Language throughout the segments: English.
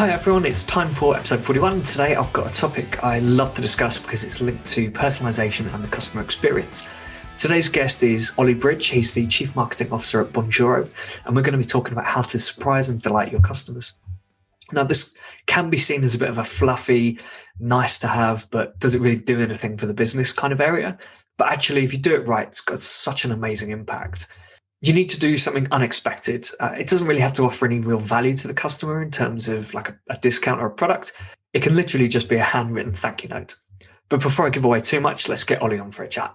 Hi everyone, it's time for episode 41. Today I've got a topic I love to discuss because it's linked to personalisation and the customer experience. Today's guest is Oli Bridge. He's the Chief Marketing Officer at Bonjoro, and we're going to be talking about how to surprise and delight your customers. Now, this can be seen as a bit of a fluffy, nice to have, but does it really do anything for the business kind of area? But actually, if you do it right, it's got such an amazing impact. You need to do something unexpected. It doesn't really have to offer any real value to the customer in terms of like a discount or a product. It can literally just be a handwritten thank you note. But before I give away too much, let's get Oli on for a chat.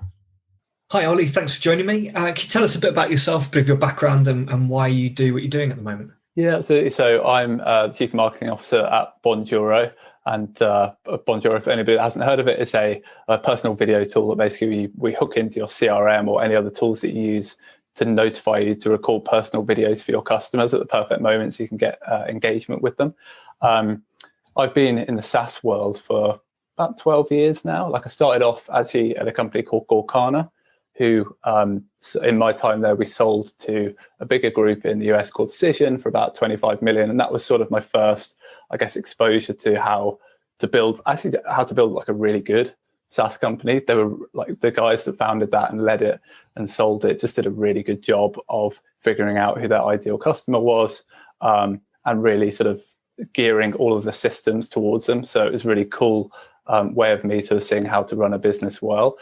Hi, Oli. Thanks for joining me. Can you tell us a bit about yourself, a bit of your background and why you do what you're doing at the moment? Yeah, absolutely. So I'm the Chief Marketing Officer at Bonjoro. And Bonjoro, for anybody that hasn't heard of it, is a personal video tool that basically we hook into your CRM or any other tools that you use to notify you to record personal videos for your customers at the perfect moment so you can get engagement with them. I've been in the SaaS world for about 12 years now. Like I started off actually at a company called Gorkana, who in my time there, we sold to a bigger group in the US called Cision for about 25 million. And that was sort of my first, I guess, exposure to how to build like a really good SaaS company. They were like the guys that founded that and led it and sold it just did a really good job of figuring out who their ideal customer was and really sort of gearing all of the systems towards them. So it was really cool way of me sort of seeing how to run a business well.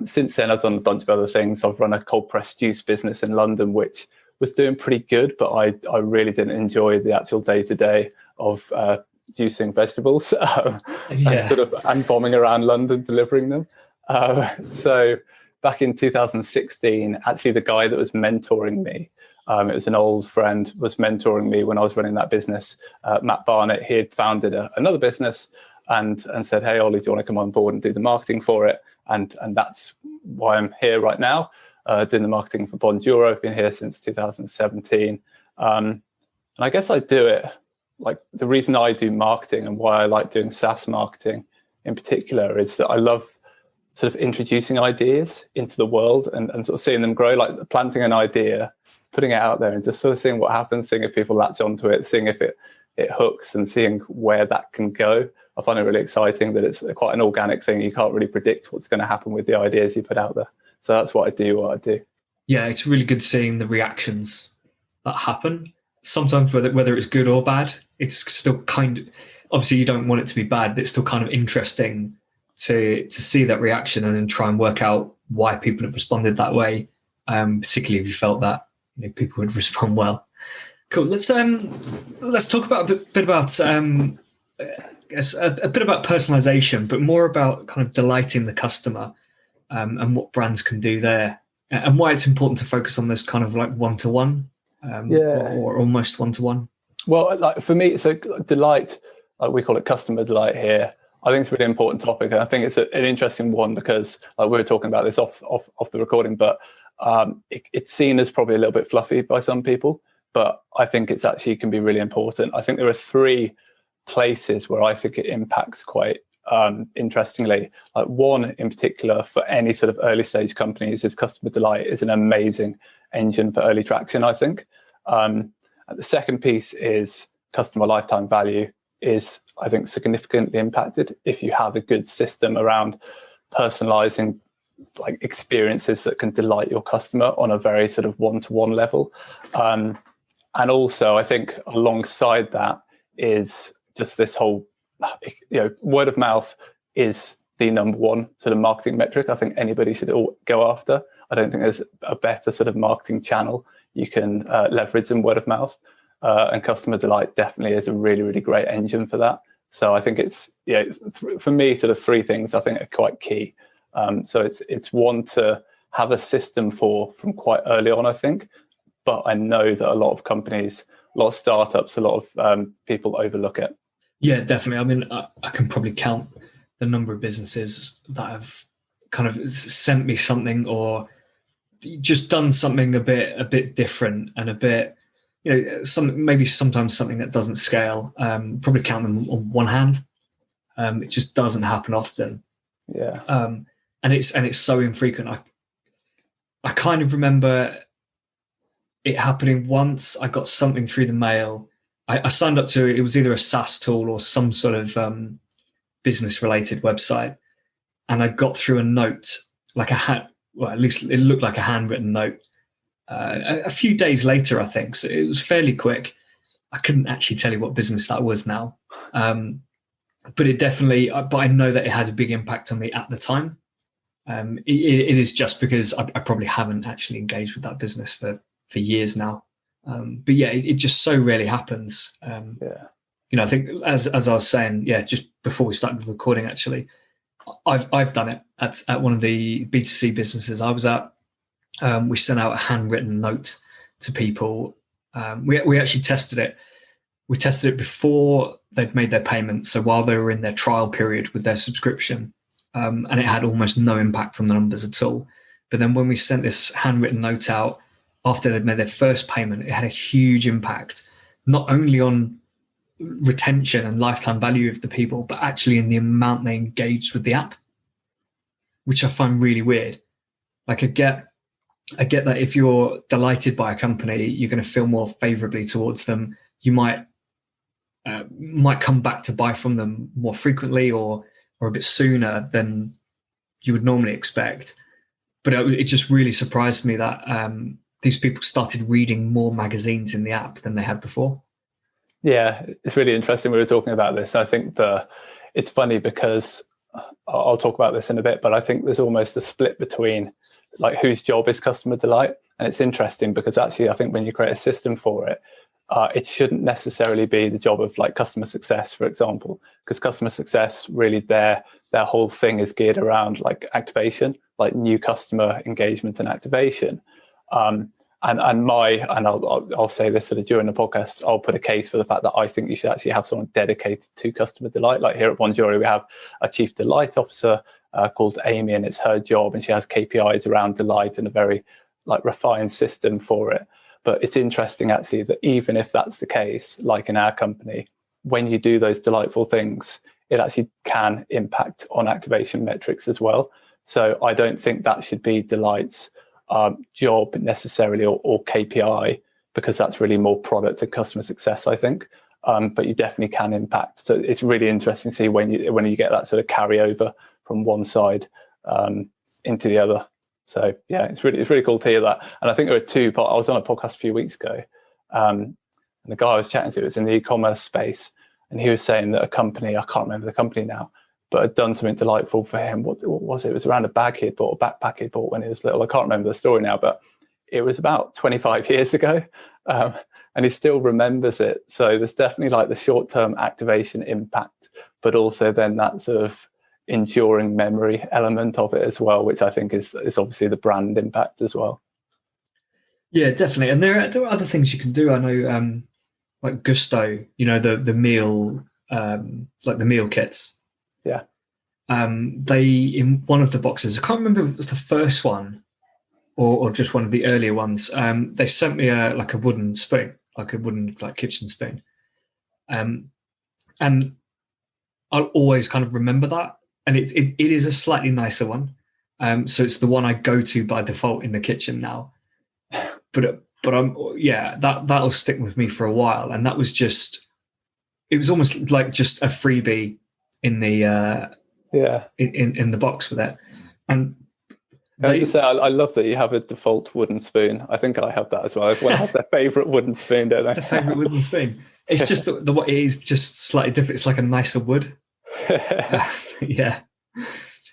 Since then, I've done a bunch of other things. I've run a cold pressed juice business in London, which was doing pretty good, but I really didn't enjoy the actual day-to-day of juicing vegetables and bombing around London delivering them. So back in 2016, actually the guy that was mentoring me, it was an old friend, was mentoring me when I was running that business, Matt Barnett. He had founded another business and said, "Hey, Oli, do you want to come on board and do the marketing for it?" And that's why I'm here right now, doing the marketing for Bonjoro. I've been here since 2017. And I guess I do it, like the reason I do marketing and why I like doing SaaS marketing in particular is that I love sort of introducing ideas into the world and sort of seeing them grow, like planting an idea, putting it out there and just sort of seeing what happens, seeing if people latch onto it, seeing if it hooks and seeing where that can go. I find it really exciting that it's quite an organic thing. You can't really predict what's going to happen with the ideas you put out there. So that's what I do. Yeah, it's really good seeing the reactions that happen. Sometimes whether it's good or bad, it's still kind of, obviously you don't want it to be bad, but it's still kind of interesting to see that reaction and then try and work out why people have responded that way, particularly if you felt that people would respond well. Cool. Let's talk about a bit about personalization, but more about kind of delighting the customer and what brands can do there, and why it's important to focus on this kind of like one-to-one. Or almost one-to-one. Well, like for me, so delight, like we call it customer delight here. I think it's a really important topic, and I think it's an interesting one because we were talking about this off the recording, but it's seen as probably a little bit fluffy by some people, but I think it's actually can be really important. I think there are three places where I think it impacts quite interestingly. Like one in particular for any sort of early stage companies is customer delight is an amazing engine for early traction, I think. The second piece is customer lifetime value is, I think, significantly impacted if you have a good system around personalizing like experiences that can delight your customer on a very sort of one-to-one level. And also, I think alongside that is just this whole, word of mouth is the number one sort of marketing metric I think anybody should go after. I don't think there's a better sort of marketing channel you can leverage than word of mouth. And customer delight definitely is a really, really great engine for that. So I think it's, for me, sort of three things I think are quite key. So it's one to have a system from quite early on, I think. But I know that a lot of companies, a lot of startups, a lot of people overlook it. Yeah, definitely. I mean, I can probably count the number of businesses that have kind of sent me something or just done something a bit different and a bit, sometimes something that doesn't scale. Probably count them on one hand. It just doesn't happen often. Yeah. And it's so infrequent. I kind of remember it happening once. I got something through the mail I signed up to it. It was either a SaaS tool or some sort of business related website. And I got through a note, like at least it looked like a handwritten note. A few days later, I think. So it was fairly quick. I couldn't actually tell you what business that was now. But it definitely, but I know that it had a big impact on me at the time. It is just because I probably haven't actually engaged with that business for years now. But yeah, it just so rarely happens. I think as I was saying, just before we started recording, actually, I've done it at one of the B2C businesses I was at. We sent out a handwritten note to people. We actually tested it. We tested it before they'd made their payment, so while they were in their trial period with their subscription, and it had almost no impact on the numbers at all. But then when we sent this handwritten note out after they'd made their first payment, it had a huge impact, not only on retention and lifetime value of the people, but actually in the amount they engaged with the app, which I find really weird. Like I get that if you're delighted by a company, you're going to feel more favorably towards them. You might come back to buy from them more frequently or a bit sooner than you would normally expect. But it just really surprised me that these people started reading more magazines in the app than they had before. Yeah, it's really interesting. We were talking about this. I think it's funny because I'll talk about this in a bit, but I think there's almost a split between like whose job is customer delight. And it's interesting because actually I think when you create a system for it, it shouldn't necessarily be the job of like customer success, for example, because customer success really their whole thing is geared around like activation, like new customer engagement and activation. I'll say this sort of during the podcast, I'll put a case for the fact that I think you should actually have someone dedicated to customer delight. Like here at Bonjoro, we have a chief delight officer called Amy, and it's her job, and she has KPIs around delight and a very like refined system for it. But it's interesting actually that even if that's the case, like in our company, when you do those delightful things, it actually can impact on activation metrics as well. So I don't think that should be delight's job necessarily or KPI, because that's really more product and customer success, I think. But you definitely can impact. So it's really interesting to see when you get that sort of carryover from one side into the other. So yeah, it's really cool to hear that. And I think there are two. I was on a podcast a few weeks ago, and the guy I was chatting to was in the e-commerce space, and he was saying that a company, I can't remember the company now, but had done something delightful for him. What was it? It was around a bag he'd bought, a backpack he'd bought when he was little. I can't remember the story now, but it was about 25 years ago, and he still remembers it. So there's definitely like the short-term activation impact, but also then that sort of enduring memory element of it as well, which I think is obviously the brand impact as well. Yeah, definitely. And there are other things you can do. I know like Gusto, the meal, like the meal kits. Yeah. They, in one of the boxes, I can't remember if it was the first one or just one of the earlier ones, they sent me a wooden spoon, like a wooden kitchen spoon. And I'll always kind of remember that. And it is a slightly nicer one. So it's the one I go to by default in the kitchen now. But that'll stick with me for a while. And that was it was almost like just a freebie in the in the box with it. And I just say I love that you have a default wooden spoon. I think I have that as well. Everyone has their favourite wooden spoon, don't they? The favourite wooden spoon. It's just the what it is just slightly different. It's like a nicer wood. Yeah.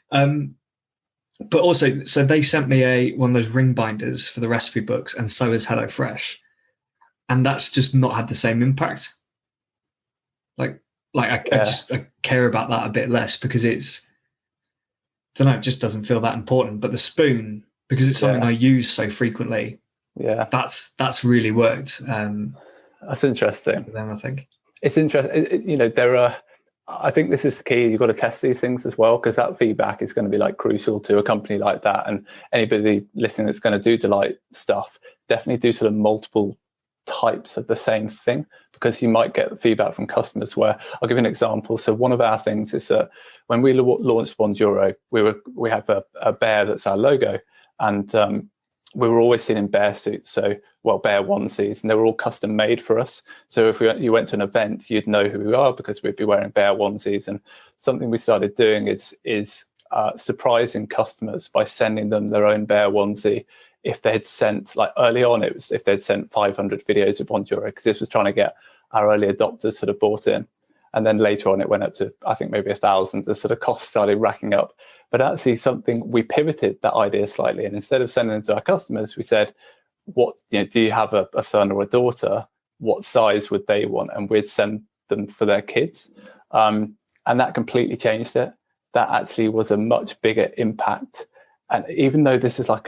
But also, so they sent me one of those ring binders for the recipe books, and so has HelloFresh, and that's just not had the same impact. I care about that a bit less because it just doesn't feel that important. But the spoon, because it's something I use so frequently, that's really worked. That's interesting. For them, I think it's interesting. I think this is the key. You've got to test these things as well, because that feedback is going to be like crucial to a company like that. And anybody listening that's going to do delight stuff, definitely do sort of multiple types of the same thing, because you might get feedback from customers where, I'll give you an example. So one of our things is that when we launched Bonjoro, we have a bear that's our logo, and we were always seen in bear suits, bear onesies, and they were all custom made for us. So if you went to an event, you'd know who we are because we'd be wearing bear onesies. And something we started doing is surprising customers by sending them their own bear onesie. If they'd sent, like early on, it was if they'd sent 500 videos of Bonjoro, because this was trying to get our early adopters sort of bought in. And then later on, it went up to, I think, maybe 1,000. The sort of costs started racking up. But actually, we pivoted that idea slightly. And instead of sending them to our customers, we said, do you have a son or a daughter? What size would they want? And we'd send them for their kids. And that completely changed it. That actually was a much bigger impact. And even though this is like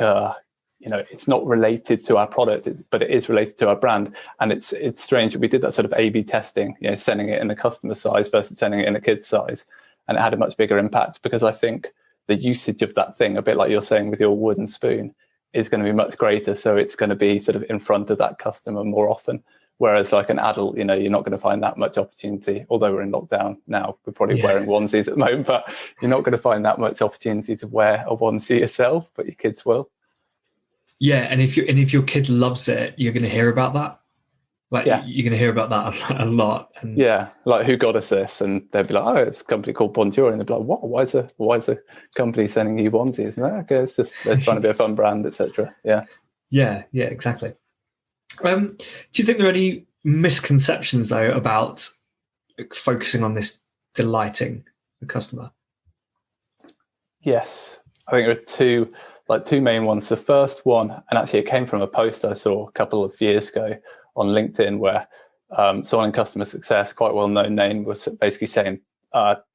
it's not related to our product, but it is related to our brand. And it's strange that we did that sort of A/B testing, sending it in a customer size versus sending it in a kid's size. And it had a much bigger impact because I think the usage of that thing, a bit like you're saying with your wooden spoon, is going to be much greater. So it's going to be sort of in front of that customer more often. Whereas like an adult, you're not going to find that much opportunity, although we're in lockdown now, we're probably wearing onesies at the moment, but you're not going to find that much opportunity to wear a onesie yourself, but your kids will. Yeah, and if your kid loves it, you're going to hear about that. You're going to hear about that a lot. And like who got us this? And they'd be like, oh, it's a company called Bonjoro. And they'd be like, what? Why is a company sending you onesies? And like, okay, it's just they're trying to be a fun brand, etc. Yeah, exactly. Do you think there are any misconceptions though about focusing on this delighting the customer? Yes, I think there are two main ones. The first one, and actually it came from a post I saw a couple of years ago on LinkedIn where someone in customer success, quite a well-known name, was basically saying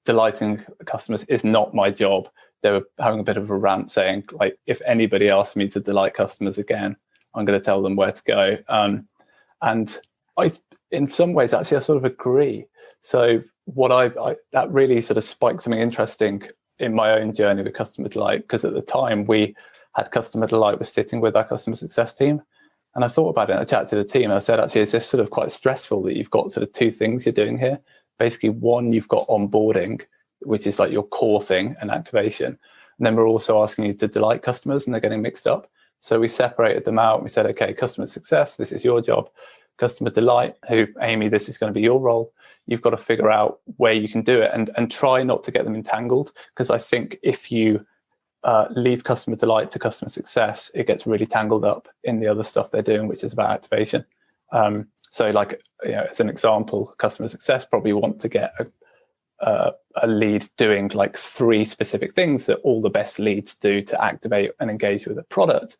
delighting customers is not my job. They were having a bit of a rant saying, like, if anybody asks me to delight customers again, I'm going to tell them where to go. And I, in some ways, actually, I sort of agree. So that really sort of spiked something interesting in my own journey with customer delight, because at the time we had customer delight was sitting with our customer success team. And I thought about it and I chatted to the team. And I said, actually, is this sort of quite stressful that you've got sort of two things you're doing here? Basically, one, you've got onboarding, which is like your core thing and activation. And then we're also asking you to delight customers and they're getting mixed up. So we separated them out. We said, okay, customer success, this is your job. Customer delight, Amy, this is going to be your role. You've got to figure out where you can do it and try not to get them entangled. Because I think if you leave customer delight to customer success, it gets really tangled up in the other stuff they're doing, which is about activation. So like, as an example, customer success probably want to get a lead doing like 3 specific things that all the best leads do to activate and engage with a product.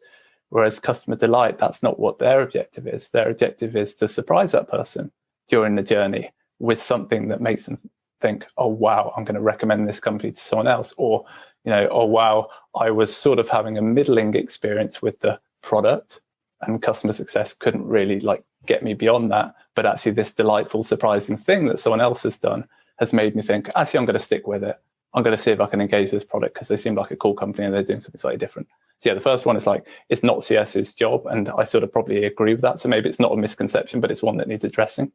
Whereas customer delight, that's not what their objective is. Their objective is to surprise that person during the journey with something that makes them think, oh, wow, I'm going to recommend this company to someone else. Or, oh, wow, I was sort of having a middling experience with the product and customer success couldn't really like get me beyond that. But actually this delightful, surprising thing that someone else has done has made me think, actually, I'm going to stick with it. I'm going to see if I can engage with this product because they seem like a cool company and they're doing something slightly different. So yeah, the first one is like, it's not CS's job. And I sort of probably agree with that. So maybe it's not a misconception, but it's one that needs addressing.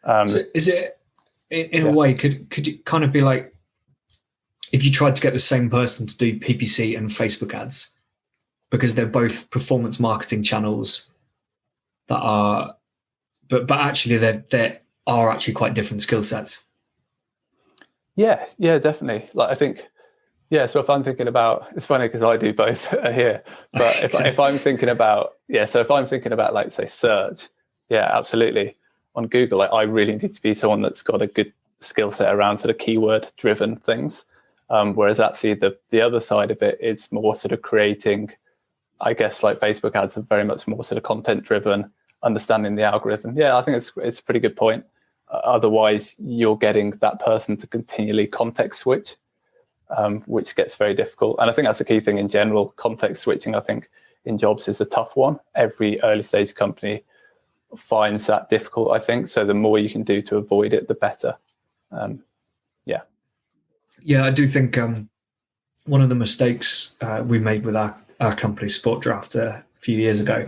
So is it, in a way, could it kind of be like, if you tried to get the same person to do PPC and Facebook ads, because they're both performance marketing channels that are, but actually they are actually quite different skill sets. Yeah, definitely. Like I think, so if I'm thinking about, it's funny because I do both here, but if I'm thinking about, if I'm thinking about like say search, absolutely. On Google, I really need to be someone that's got a good skill set around sort of keyword driven things. Whereas actually the other side of it is more sort of creating, I guess like Facebook ads are very much more sort of content driven, understanding the algorithm. Yeah, I think it's a pretty good point. Otherwise, you're getting that person to continually context switch, which gets very difficult. And I think that's a key thing in general. Context switching, I think, in jobs is a tough one. Every early stage company finds that difficult, I think. So the more you can do to avoid it, the better. Yeah, I do think one of the mistakes we made with our company, Sport Draft, a few years ago,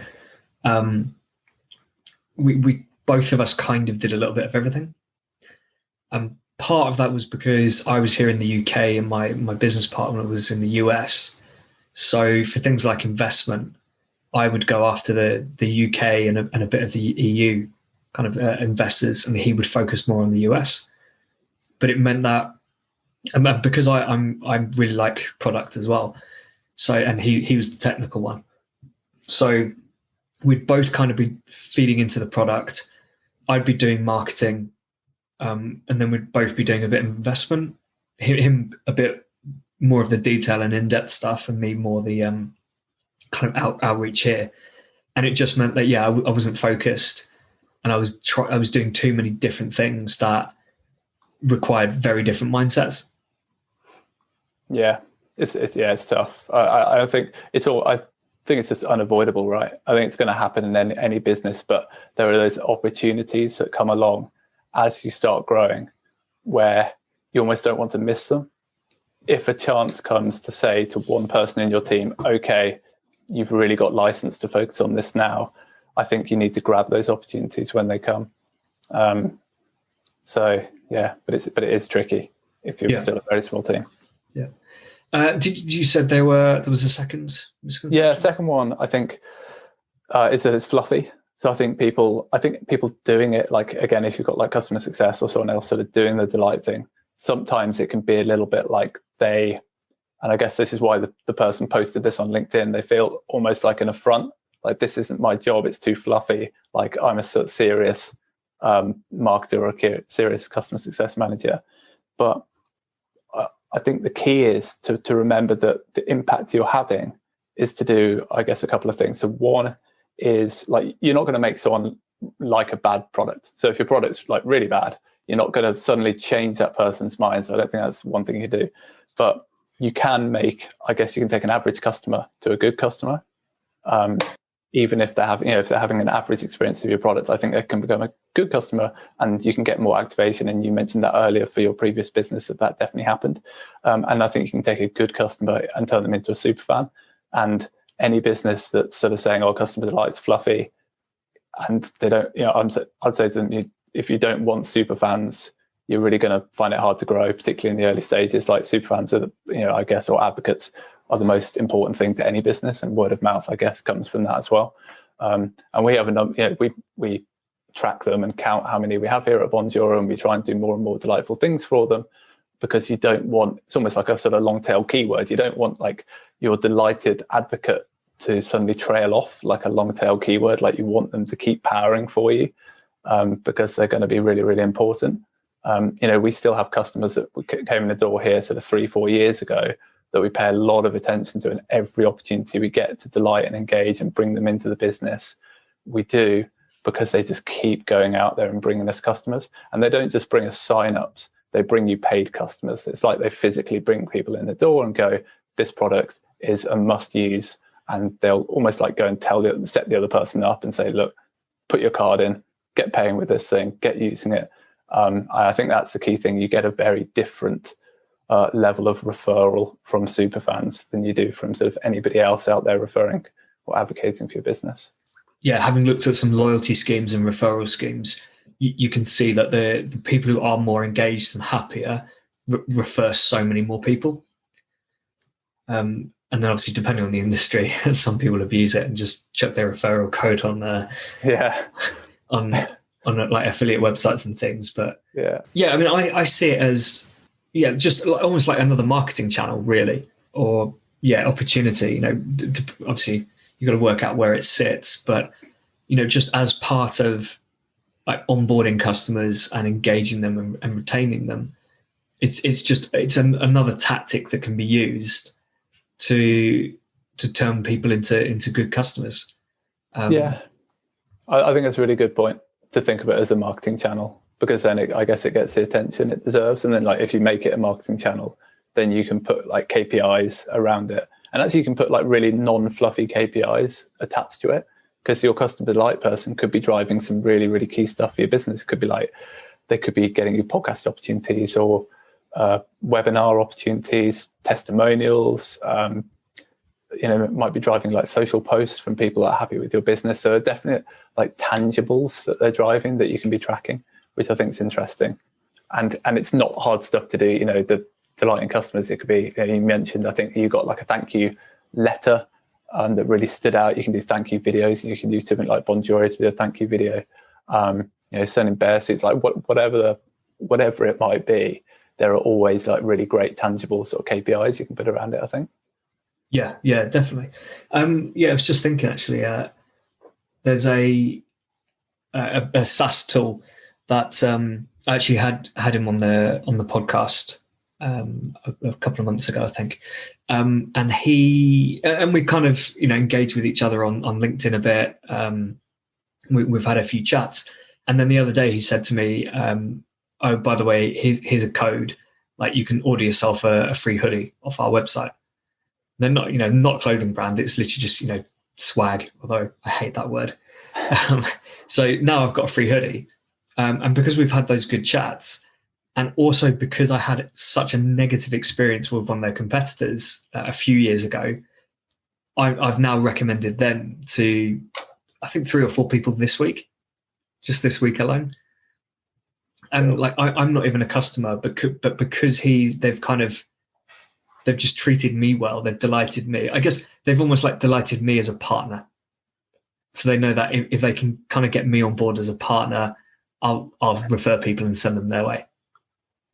we both of us kind of did a little bit of everything. And part of that was because I was here in the UK and my business partner was in the US. So for things like investment, I would go after the UK and a bit of the EU kind of investors, and he would focus more on the US. But it meant that, and because I really like product as well, so, and he was the technical one, so we'd both kind of be feeding into the product. I'd be doing marketing, and then we'd both be doing a bit of investment. Him a bit more of the detail and in-depth stuff, and me more the kind of outreach here. And it just meant that I wasn't focused, and I was doing too many different things that required very different mindsets. Yeah, it's tough. I think it's all. I think it's just unavoidable, right? I think it's going to happen in any business, but there are those opportunities that come along as you start growing, where you almost don't want to miss them. If a chance comes to say to one person in your team, okay, you've really got license to focus on this now, I think you need to grab those opportunities when they come. So yeah, but it is tricky if you're still a very small team. Yeah. Did you said there was a second misconception? Yeah, second one I think is that it's fluffy. So I think people doing it, like, again, if you've got like customer success or someone else sort of doing the delight thing, sometimes it can be a little bit like and I guess this is why the person posted this on LinkedIn, they feel almost like an affront, like this isn't my job, it's too fluffy, like I'm a sort of serious marketer or a serious customer success manager. But I think the key is to remember that the impact you're having is to do, I guess, a couple of things. So one is, like, you're not going to make someone like a bad product. So if your product's like really bad, you're not going to suddenly change that person's mind. So I don't think that's one thing you do. But you can take an average customer to a good customer. Even if they're having an average experience of your product, I think they can become a good customer, and you can get more activation. And you mentioned that earlier for your previous business that definitely happened. And I think you can take a good customer and turn them into a super fan. And any business that's sort of saying, "Oh, customer delight's fluffy," and they don't, I'd say to them, if you don't want super fans, you're really going to find it hard to grow, particularly in the early stages. Like, super fans are, I guess, or advocates are the most important thing to any business, and word of mouth, I guess, comes from that as well. And we have we track them and count how many we have here at Bonjoro, and we try and do more and more delightful things for them, because you don't want, it's almost like a sort of long tail keyword. You don't want like your delighted advocate to suddenly trail off like a long tail keyword. Like, you want them to keep powering for you, because they're going to be really, really important. We still have customers that came in the door here sort of 3-4 years ago that we pay a lot of attention to, and every opportunity we get to delight and engage and bring them into the business, we do, because they just keep going out there and bringing us customers. And they don't just bring us sign-ups, they bring you paid customers. It's like they physically bring people in the door and go, this product is a must use. And they'll almost like go and set the other person up and say, look, put your card in, get paying with this thing, get using it. I think that's the key thing. You get a very different level of referral from superfans than you do from sort of anybody else out there referring or advocating for your business. Yeah, having looked at some loyalty schemes and referral schemes, you can see that the people who are more engaged and happier refer so many more people. And then obviously, depending on the industry, some people abuse it and just chuck their referral code on like affiliate websites and things. But I mean, I see it as just almost like another marketing channel, really, or opportunity. Obviously you've got to work out where it sits, but just as part of like onboarding customers and engaging them and retaining them, it's another tactic that can be used to turn people into good customers. I think that's a really good point, to think of it as a marketing channel, because then I guess it gets the attention it deserves. And then, like, if you make it a marketing channel, then you can put like KPIs around it, and actually you can put like really non-fluffy KPIs attached to it, because your customer delight person could be driving some really, really key stuff for your business. It could be like, they could be getting you podcast opportunities or webinar opportunities, testimonials. It might be driving like social posts from people that are happy with your business. So definite like tangibles that they're driving that you can be tracking, which I think is interesting. And it's not hard stuff to do. The delighting customers, it could be, you mentioned, I think you got like a thank you letter that really stood out. You can do thank you videos. You can use something like Bonjoro to do a thank you video. Selling bear suits, like whatever it might be, there are always like really great tangible sort of KPIs you can put around it, I think. Yeah, definitely. I was just thinking actually, there's a SaaS tool that I actually had him on the podcast a couple of months ago, I think. And we kind of engaged with each other on LinkedIn a bit. We've had a few chats, and then the other day he said to me, "Oh, by the way, here's a code. Like you can order yourself a free hoodie off our website." They're not not clothing brand. It's literally just swag. Although I hate that word. So now I've got a free hoodie, and because we've had those good chats, and also because I had such a negative experience with one of their competitors a few years ago, I've now recommended them to, I think, 3 or 4 people this week, just this week alone. And like I'm not even a customer, but because they've just treated me well. They've delighted me. I guess they've almost like delighted me as a partner. So they know that if they can kind of get me on board as a partner, I'll refer people and send them their way.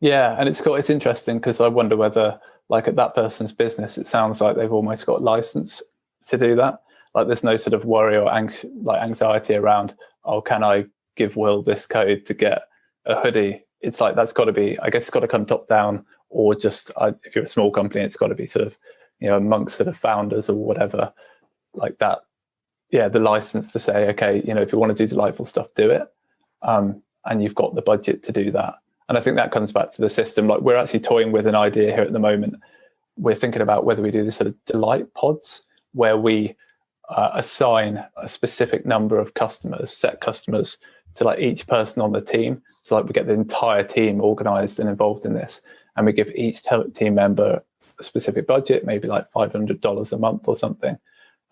Yeah, and it's interesting because I wonder whether, like at that person's business, it sounds like they've almost got license to do that. Like there's no sort of worry or anxiety around, oh, can I give Will this code to get a hoodie? It's like that's got to be, I guess it's got to come top down, or just if you're a small company, it's got to be sort of amongst sort of founders or whatever like that. Yeah, the license to say, okay, if you want to do delightful stuff, do it, and you've got the budget to do that. And I think that comes back to the system. Like we're actually toying with an idea here at the moment. We're thinking about whether we do this sort of delight pods where we assign a specific number of set customers to like each person on the team. So like we get the entire team organized and involved in this, and we give each team member a specific budget, maybe like $500 a month or something.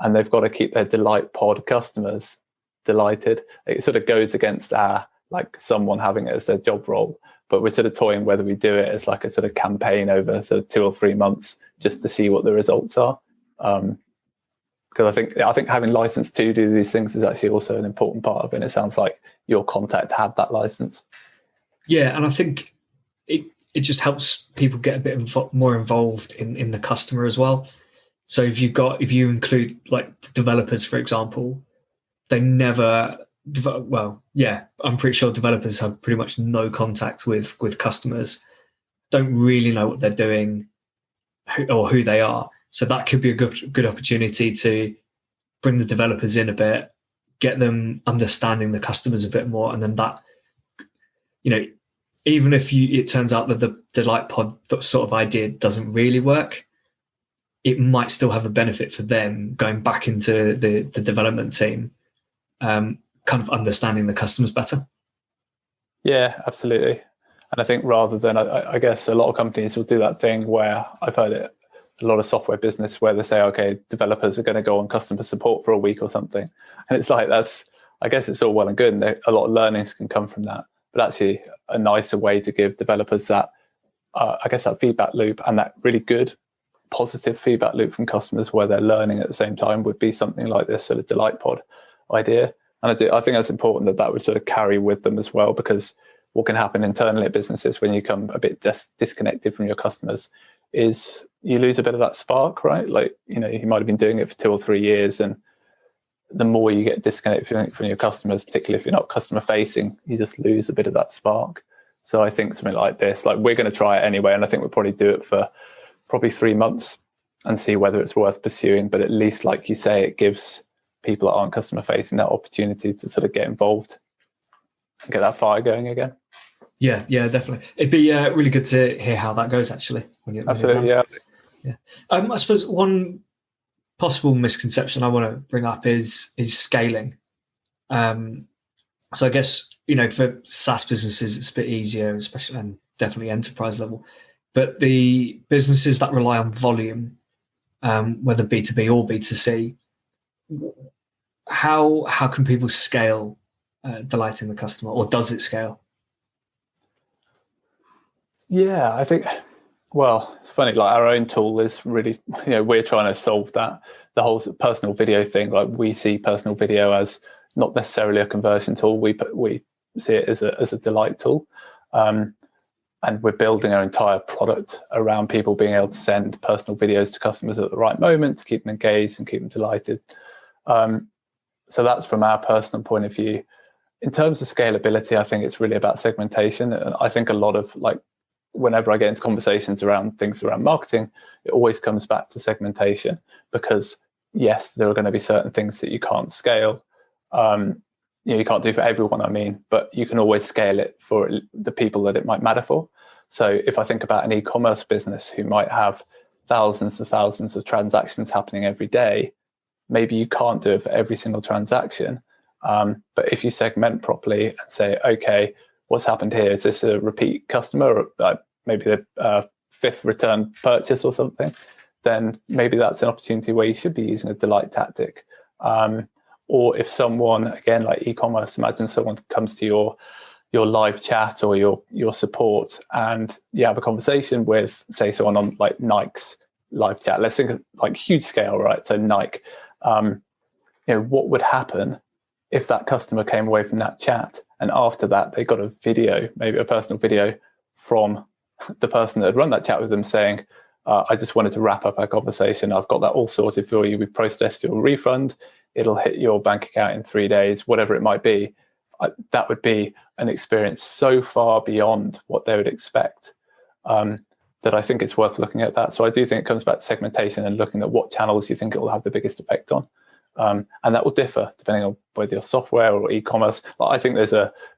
And they've got to keep their delight pod customers delighted. It sort of goes against our like someone having it as their job role, but we're sort of toying whether we do it as like a sort of campaign over sort of 2 or 3 months just to see what the results are. Because I think having license to do these things is actually also an important part of it. And it sounds like your contact had that license. Yeah, and I think it just helps people get a bit more involved in the customer as well. So if you include like developers, for example, they never. I'm pretty sure developers have pretty much no contact with customers, don't really know what they're doing or who they are. So that could be a good opportunity to bring the developers in a bit, get them understanding the customers a bit more, and then that, even if it turns out that the delight pod sort of idea doesn't really work, it might still have a benefit for them going back into the development team. Kind of understanding the customers better. Yeah, absolutely. And I think rather than, I guess a lot of companies will do that thing where I've heard it, a lot of software business where they say, okay, developers are going to go on customer support for a week or something. And it's like, I guess it's all well and good. And a lot of learnings can come from that. But actually a nicer way to give developers that, that feedback loop and that really good positive feedback loop from customers where they're learning at the same time would be something like this sort of delight pod idea. And I think that's important that would sort of carry with them as well, because what can happen internally at businesses when you come a bit disconnected from your customers is you lose a bit of that spark, right? Like, you might have been doing it for 2 or 3 years, and the more you get disconnected from your customers, particularly if you're not customer facing, you just lose a bit of that spark. So I think something like this, like we're going to try it anyway, and I think we'll probably do it for probably 3 months and see whether it's worth pursuing. But at least, like you say, it gives people that aren't customer facing that opportunity to sort of get involved and get that fire going again. Yeah, definitely. It'd be really good to hear how that goes actually. Absolutely, yeah. I suppose one possible misconception I want to bring up is scaling. So I guess, for SaaS businesses, it's a bit easier, especially and definitely enterprise level. But the businesses that rely on volume, whether B2B or B2C, how can people scale delighting the customer, or does it scale? Yeah, I think Well, it's funny, like our own tool is really, we're trying to solve that, the whole personal video thing. Like we see personal video as not necessarily a conversion tool. We see it as a delight tool. And we're building our entire product around people being able to send personal videos to customers at the right moment to keep them engaged and keep them delighted. So that's from our personal point of view. In terms of scalability, I think it's really about segmentation. And I think a lot of whenever I get into conversations around things around marketing, it always comes back to segmentation, because yes, there are going to be certain things that you can't scale. You can't do for everyone, but you can always scale it for the people that it might matter for. So if I think about an e-commerce business who might have thousands and thousands of transactions happening every day, maybe you can't do it for every single transaction. But if you segment properly and say, okay, what's happened here? Is this a repeat customer, or maybe the fifth return purchase or something? Then maybe that's an opportunity where you should be using a delight tactic. Or if someone, again, like e-commerce, imagine someone comes to your live chat or your support, and you have a conversation with, say, someone on like Nike's live chat. Let's think of like huge scale, right? So Nike, what would happen if that customer came away from that chat and after that they got a video, maybe a personal video from the person that had run that chat with them saying, I just wanted to wrap up our conversation. I've got that all sorted for you. We processed your refund. It'll hit your bank account in 3 days, whatever it might be. That would be an experience so far beyond what they would expect that I think it's worth looking at that. So I do think it comes back to segmentation and looking at what channels you think it will have the biggest effect on. And that will differ depending on whether you're software or e-commerce. I think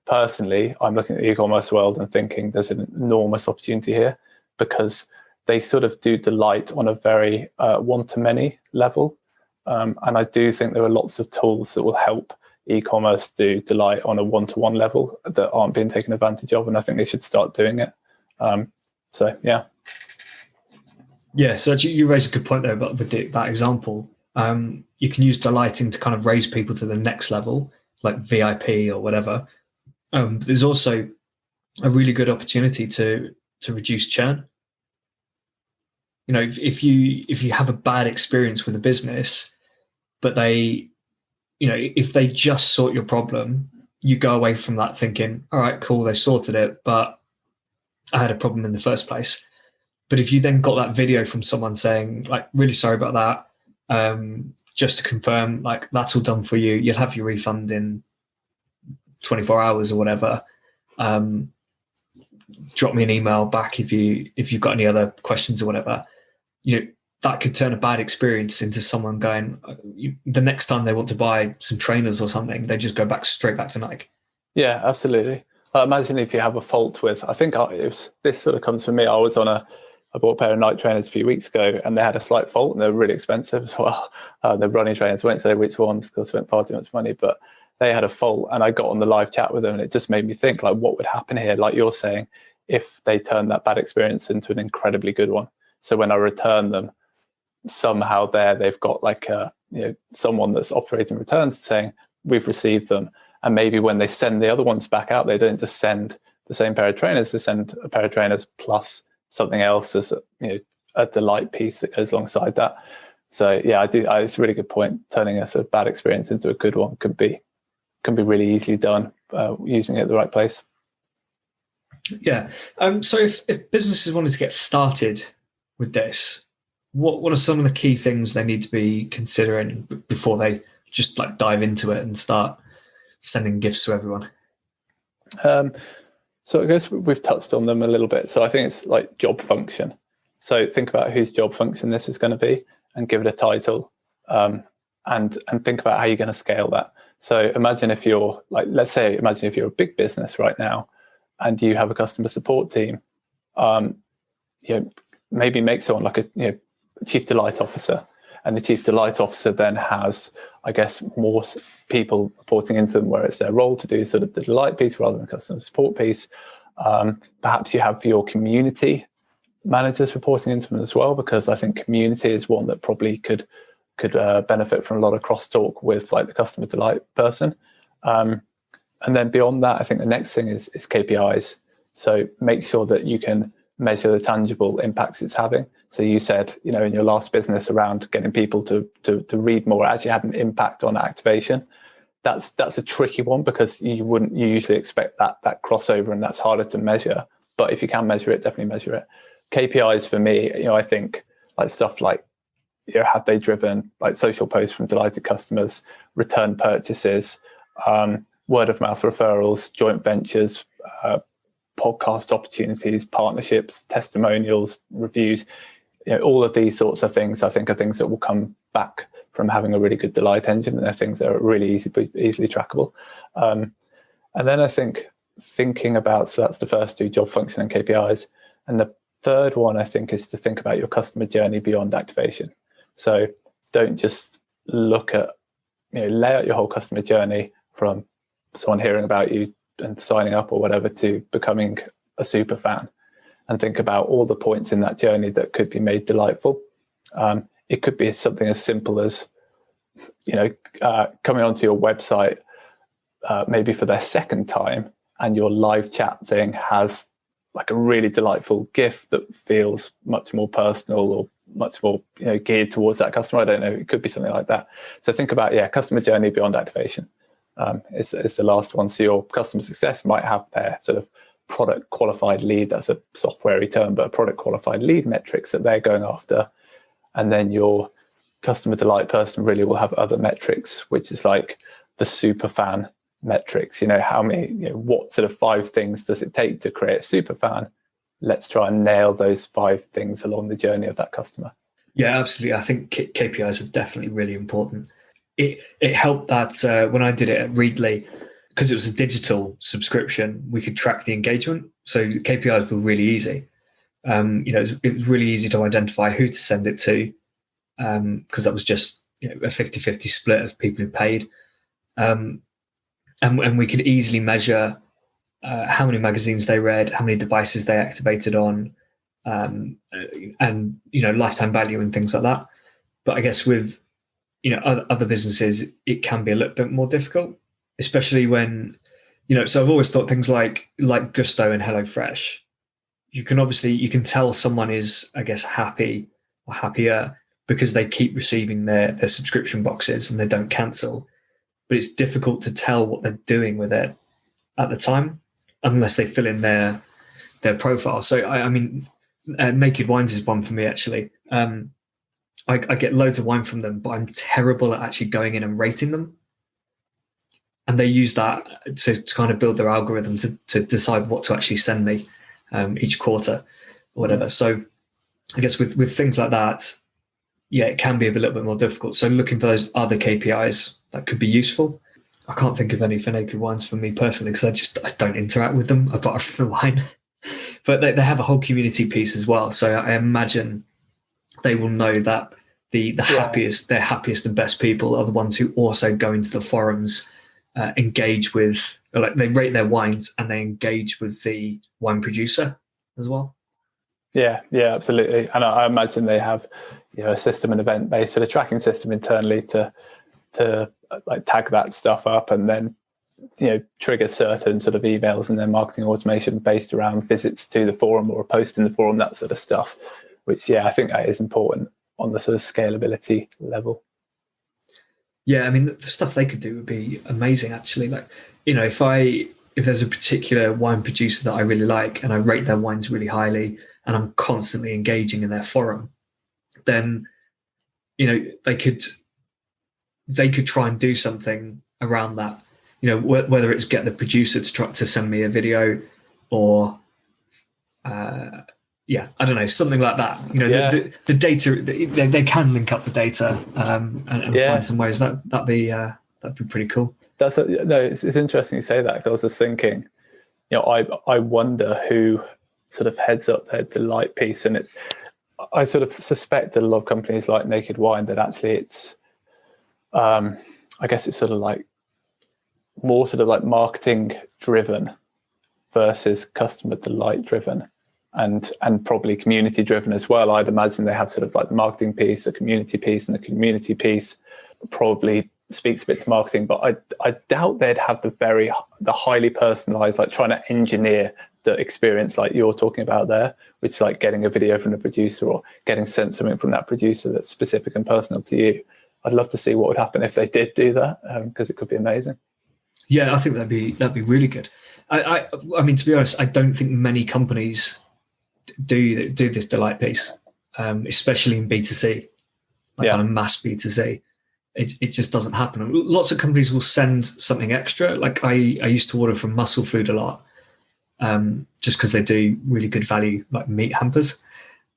personally, I'm looking at the e-commerce world and thinking there's an enormous opportunity here, because they sort of do delight on a very one-to-many level. And I do think there are lots of tools that will help e-commerce do delight on a one-to-one level that aren't being taken advantage of, and I think they should start doing it. So yeah. Yeah, so you raised a good point there about with that example. You can use delighting to kind of raise people to the next level, like VIP or whatever. There's also a really good opportunity to reduce churn. If you have a bad experience with a business, but if they just sort your problem, you go away from that thinking, all right, cool, they sorted it, but I had a problem in the first place. But if you then got that video from someone saying, like, really sorry about that, just to confirm, like, that's all done for you, you'll have your refund in 24 hours or whatever. Drop me an email back if you've got any other questions or whatever. That could turn a bad experience into someone going, the next time they want to buy some trainers or something, they just go straight back to Nike. Yeah, absolutely. Imagine if you have a fault with, I think this sort of comes from me. I bought a pair of Nike trainers a few weeks ago, and they had a slight fault, and they were really expensive as well. They're running trainers. I won't say which ones because I spent far too much money, but they had a fault, and I got on the live chat with them, and it just made me think, like, what would happen here? Like you're saying, if they turn that bad experience into an incredibly good one. So when I return them, somehow they've got like someone that's operating returns saying we've received them, and maybe when they send the other ones back out, they don't just send the same pair of trainers, they send a pair of trainers plus something else as a delight piece that goes alongside that. So yeah, it's a really good point. Turning a sort of bad experience into a good one can be really easily done using it at the right place. Yeah. So if businesses wanted to get started with this, what are some of the key things they need to be considering before they just like dive into it and start sending gifts to everyone? So I guess we've touched on them a little bit. So I think it's like job function. So think about whose job function this is going to be and give it a title, and think about how you're going to scale that. So imagine if you're a big business right now and you have a customer support team, maybe make someone like a chief delight officer, and the chief delight officer then has, I guess, more people reporting into them where it's their role to do sort of the delight piece rather than the customer support piece. Perhaps you have your community managers reporting into them as well, because I think community is one that probably could benefit from a lot of crosstalk with like the customer delight person. And then beyond that, I think the next thing is KPIs. So make sure that you can measure the tangible impacts it's having. So you said, in your last business around getting people to read more, it actually had an impact on activation. That's a tricky one, because you usually expect that crossover, and that's harder to measure. But if you can measure it, definitely measure it. KPIs for me, I think like stuff like, have they driven like social posts from delighted customers, return purchases, word of mouth referrals, joint ventures, podcast opportunities, partnerships, testimonials, reviews, all of these sorts of things, I think, are things that will come back from having a really good delight engine, and they're things that are really easily trackable. And then I think thinking about, so that's the first two, job function and KPIs. And the third one, I think, is to think about your customer journey beyond activation. So don't just look at, lay out your whole customer journey from someone hearing about you and signing up or whatever to becoming a super fan, and think about all the points in that journey that could be made delightful. It could be something as simple as, coming onto your website, maybe for their second time, and your live chat thing has like a really delightful GIF that feels much more personal or much more geared towards that customer. I don't know. It could be something like that. So think about customer journey beyond activation. Is the last one. So your customer success might have their sort of product qualified lead. That's a software-y term, but a product qualified lead metrics that they're going after. And then your customer delight person really will have other metrics, which is like the super fan metrics. How many, what sort of 5 things does it take to create a super fan? Let's try and nail those 5 things along the journey of that customer. Yeah, absolutely. I think KPIs are definitely really important. It helped that when I did it at Readly, because it was a digital subscription, we could track the engagement. So KPIs were really easy. It was really easy to identify who to send it to, because that was just a 50-50 split of people who paid. And we could easily measure how many magazines they read, how many devices they activated on, and lifetime value and things like that. But I guess with other businesses, it can be a little bit more difficult, especially when So I've always thought things like Gusto and HelloFresh. You can tell someone is, I guess, happy or happier because they keep receiving their subscription boxes and they don't cancel. But it's difficult to tell what they're doing with it at the time unless they fill in their profile. So I mean, Naked Wines is one for me, actually. I get loads of wine from them, but I'm terrible at actually going in and rating them. And they use that to kind of build their algorithm to decide what to actually send me each quarter or whatever. So I guess with things like that, it can be a little bit more difficult. So looking for those other KPIs that could be useful. I can't think of any for Naked Wines for me personally, because I don't interact with them apart from the wine. But they have a whole community piece as well. So I imagine they will know that the happiest and best people are the ones who also go into the forums, engage with, like they rate their wines and they engage with the wine producer as well. Yeah, absolutely. And I imagine they have a system and event based sort of tracking system internally to like tag that stuff up and then trigger certain sort of emails and then marketing automation based around visits to the forum or a post in the forum, that sort of stuff, which I think that is important on the sort of scalability level. Yeah, I mean, the stuff they could do would be amazing, actually. Like, if there's a particular wine producer that I really like and I rate their wines really highly and I'm constantly engaging in their forum, then, they could try and do something around that. Whether it's get the producer to try to send me a video or, I don't know, something like that. The data, they can link up the data and find some ways that'd be pretty cool. It's interesting you say that, because I was just thinking, I wonder who sort of heads up their delight piece, and I sort of suspect that a lot of companies like Naked Wine that actually it's, I guess it's sort of like more sort of like marketing driven versus customer delight driven. And probably community driven as well. I'd imagine they have sort of like the marketing piece, the community piece, and the community piece probably speaks a bit to marketing, but I doubt they'd have the highly personalized, like trying to engineer the experience like you're talking about there, which is like getting a video from the producer or getting sent something from that producer that's specific and personal to you. I'd love to see what would happen if they did do that, because it could be amazing. Yeah, I think that'd be really good. I mean, to be honest, I don't think many companies do this delight piece, especially in B2C, kind of mass B2C. It just doesn't happen. Lots of companies will send something extra. Like I used to order from Muscle Food a lot, just because they do really good value, like meat hampers.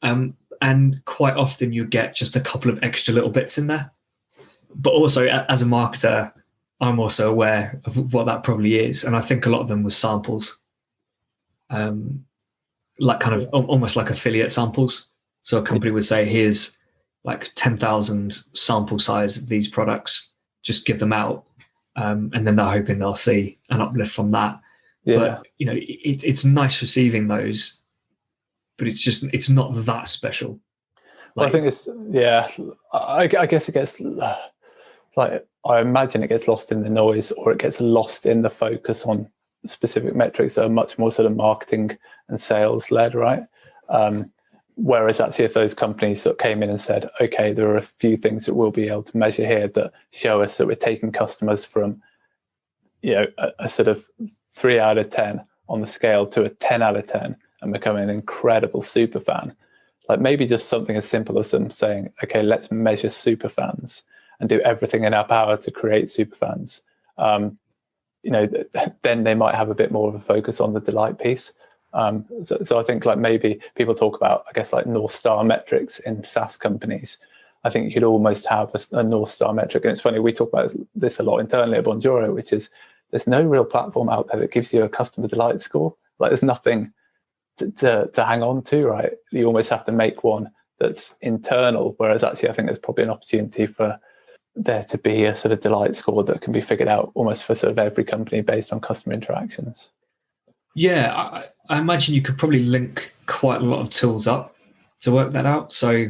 And quite often you get just a couple of extra little bits in there. But also, as a marketer, I'm also aware of what that probably is. And I think a lot of them was samples, like kind of almost like affiliate samples. So a company would say, here's like 10,000 sample size of these products, just give them out. And then they're hoping they'll see an uplift from that. Yeah. But, it's nice receiving those, but it's not that special. Well, I think I guess it gets, like, I imagine it gets lost in the noise, or it gets lost in the focus on specific metrics that are much more sort of marketing and sales led, right? Whereas actually, if those companies sort of came in and said, okay, there are a few things that we'll be able to measure here that show us that we're taking customers from, a sort of 3 out of 10 on the scale to a 10 out of 10 and becoming an incredible super fan. Like maybe just something as simple as them saying, okay, let's measure super fans and do everything in our power to create super fans. Then they might have a bit more of a focus on the delight piece. So I think like maybe people talk about, I guess, like North Star metrics in SaaS companies. I think you could almost have a North Star metric. And it's funny, we talk about this a lot internally at Bonjoro, which is there's no real platform out there that gives you a customer delight score. Like there's nothing to hang on to, right? You almost have to make one that's internal, whereas actually I think there's probably an opportunity for there to be a sort of delight score that can be figured out almost for sort of every company based on customer interactions. Yeah, I imagine you could probably link quite a lot of tools up to work that out. So,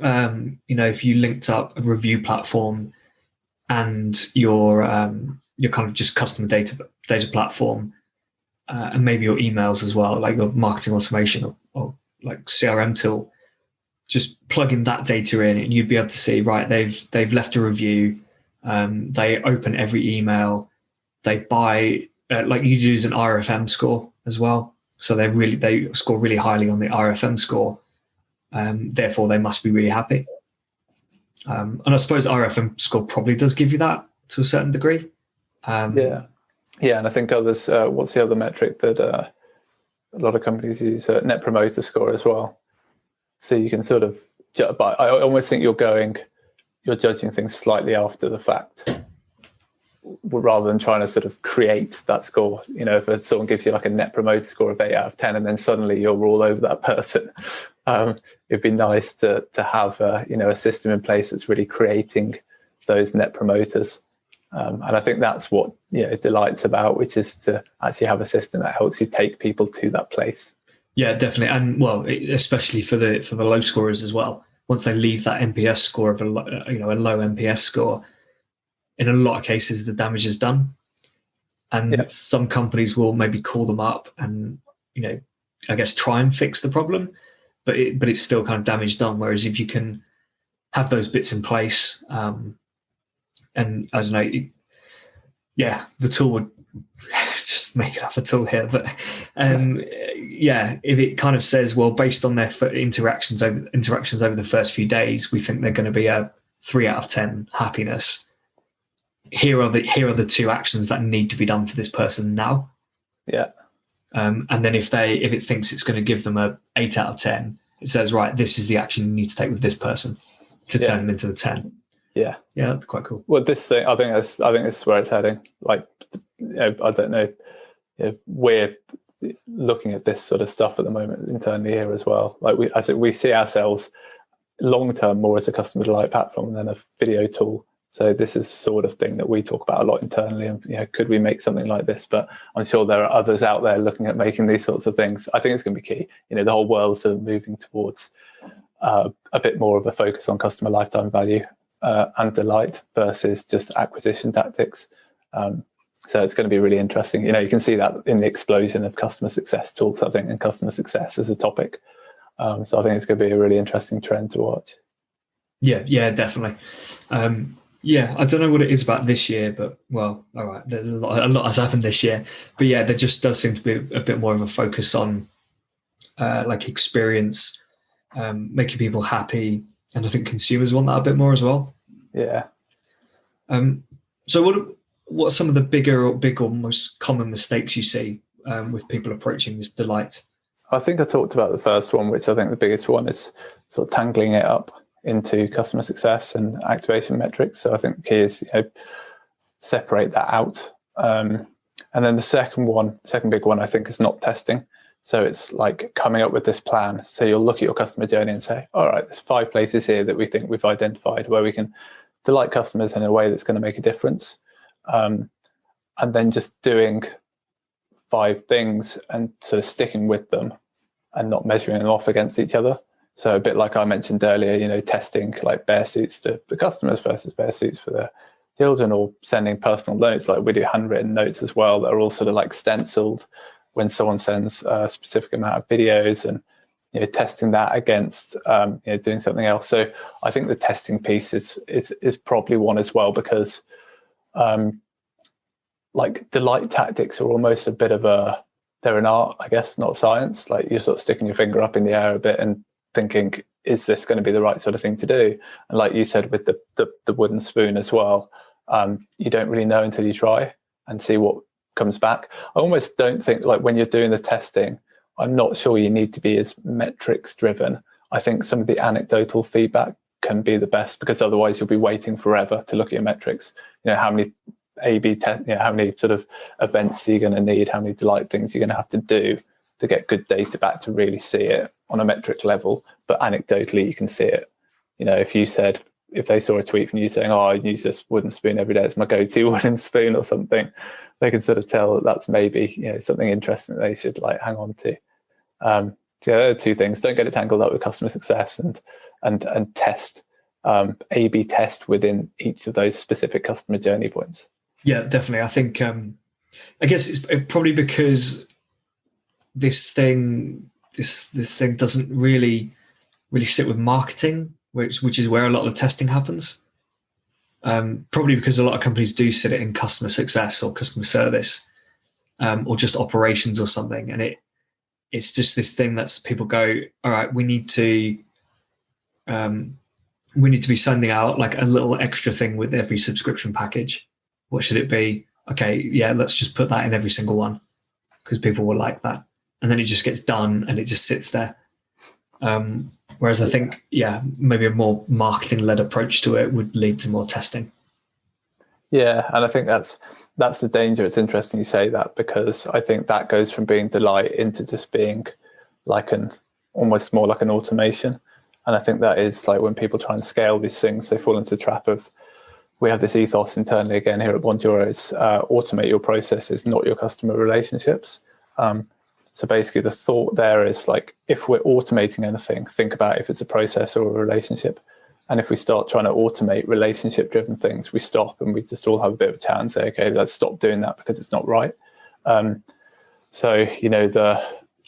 if you linked up a review platform and your kind of just customer data platform, and maybe your emails as well, like your marketing automation or like CRM tool, just plugging that data in, and you'd be able to see, right, they've left a review, they open every email, they buy. Like you use an RFM score as well, so they score really highly on the RFM score. Therefore, they must be really happy. And I suppose RFM score probably does give you that to a certain degree. And I think others. What's the other metric that a lot of companies use? Net Promoter Score as well. So you can sort of, but I almost think you're judging things slightly after the fact, rather than trying to sort of create that score. If someone gives you like a Net Promoter Score of 8 out of 10 and then suddenly you're all over that person, it'd be nice to have a system in place that's really creating those net promoters. And I think that's what Delight's about, which is to actually have a system that helps you take people to that place. Yeah, definitely. And well, especially for the low scorers as well. Once they leave that NPS score of a low NPS score, in a lot of cases, the damage is done. And some companies will maybe call them up and, I guess try and fix the problem, but it's still kind of damage done. Whereas if you can have those bits in place, and I don't know, the tool would just make it up a tool here. But if it kind of says, well, based on their interactions over the first few days, we think they're going to be a 3 out of 10 happiness. Here are the 2 actions that need to be done for this person now. Yeah. And then if it thinks it's going to give them a 8 out of 10, it says, right, this is the action you need to take with this person to turn them into a 10. Yeah, that'd be quite cool. Well, this thing, I think this is where it's heading. Like, I don't know. We're looking at this sort of stuff at the moment internally here as well. Like we see ourselves long term more as a customer delight platform than a video tool. So this is the sort of thing that we talk about a lot internally. And could we make something like this? But I'm sure there are others out there looking at making these sorts of things. I think it's going to be key. The whole world's sort of moving towards a bit more of a focus on customer lifetime value and delight versus just acquisition tactics. So it's going to be really interesting. You can see that in the explosion of customer success tools, I think, and customer success as a topic. So I think it's going to be a really interesting trend to watch. Yeah, definitely. I don't know what it is about this year, but all right, there's a lot has happened this year. But yeah, there just does seem to be a bit more of a focus on like experience, making people happy, and I think consumers want that a bit more as well. Yeah. So what are some of the big or most common mistakes you see with people approaching this delight? I think I talked about the first one, which I think the biggest one is sort of tangling it up into customer success and activation metrics. So I think the key is separate that out. And then the second big one, I think, is not testing. So it's like coming up with this plan. So you'll look at your customer journey and say, all right, there's 5 places here that we think we've identified where we can delight customers in a way that's going to make a difference. And then just doing 5 things and sort of sticking with them and not measuring them off against each other. So a bit like I mentioned earlier, testing like bear suits to the customers versus bear suits for the children, or sending personal notes. Like we do handwritten notes as well that are all sort of like stenciled when someone sends a specific amount of videos, and testing that against doing something else. So I think the testing piece is probably one as well, because like delight tactics are almost a bit of they're an art, I guess, not science. Like you're sort of sticking your finger up in the air a bit and thinking, is this going to be the right sort of thing to do? And like you said with the wooden spoon as well, you don't really know until you try and see what comes back. I almost don't think, like when you're doing the testing, I'm not sure you need to be as metrics driven. I think some of the anecdotal feedback can be the best, because otherwise you'll be waiting forever to look at your metrics. How many A/B test, how many sort of events are you going to need, how many delight things you're going to have to do to get good data back to really see it on a metric level. But anecdotally, you can see it. If they saw a tweet from you saying, "Oh, I use this wooden spoon every day, it's my go-to wooden spoon," or something, they can sort of tell that that's maybe something interesting that they should like hang on to. There are 2 things: don't get it tangled up with customer success, and test A/B test within each of those specific customer journey points. Yeah, definitely. I think I guess it's probably because this thing doesn't really sit with marketing, which is where a lot of the testing happens. Probably because a lot of companies do sit it in customer success or customer service, or just operations or something, and it's just this thing that's people go, all right, we need to be sending out like a little extra thing with every subscription package. What should it be? Okay, yeah, let's just put that in every single one because people will like that. And then it just gets done and it just sits there. Whereas I think, maybe a more marketing-led approach to it would lead to more testing. Yeah, and I think that's the danger. It's interesting you say that, because I think that goes from being delight into just being like almost more like an automation. And I think that is like when people try and scale these things, they fall into the trap of, we have this ethos internally again here at Bonjoro, it's automate your processes, not your customer relationships. So basically the thought there is like, if we're automating anything, think about if it's a process or a relationship. And if we start trying to automate relationship driven things, we stop and we just all have a bit of a chat and say, okay, let's stop doing that because it's not right. So,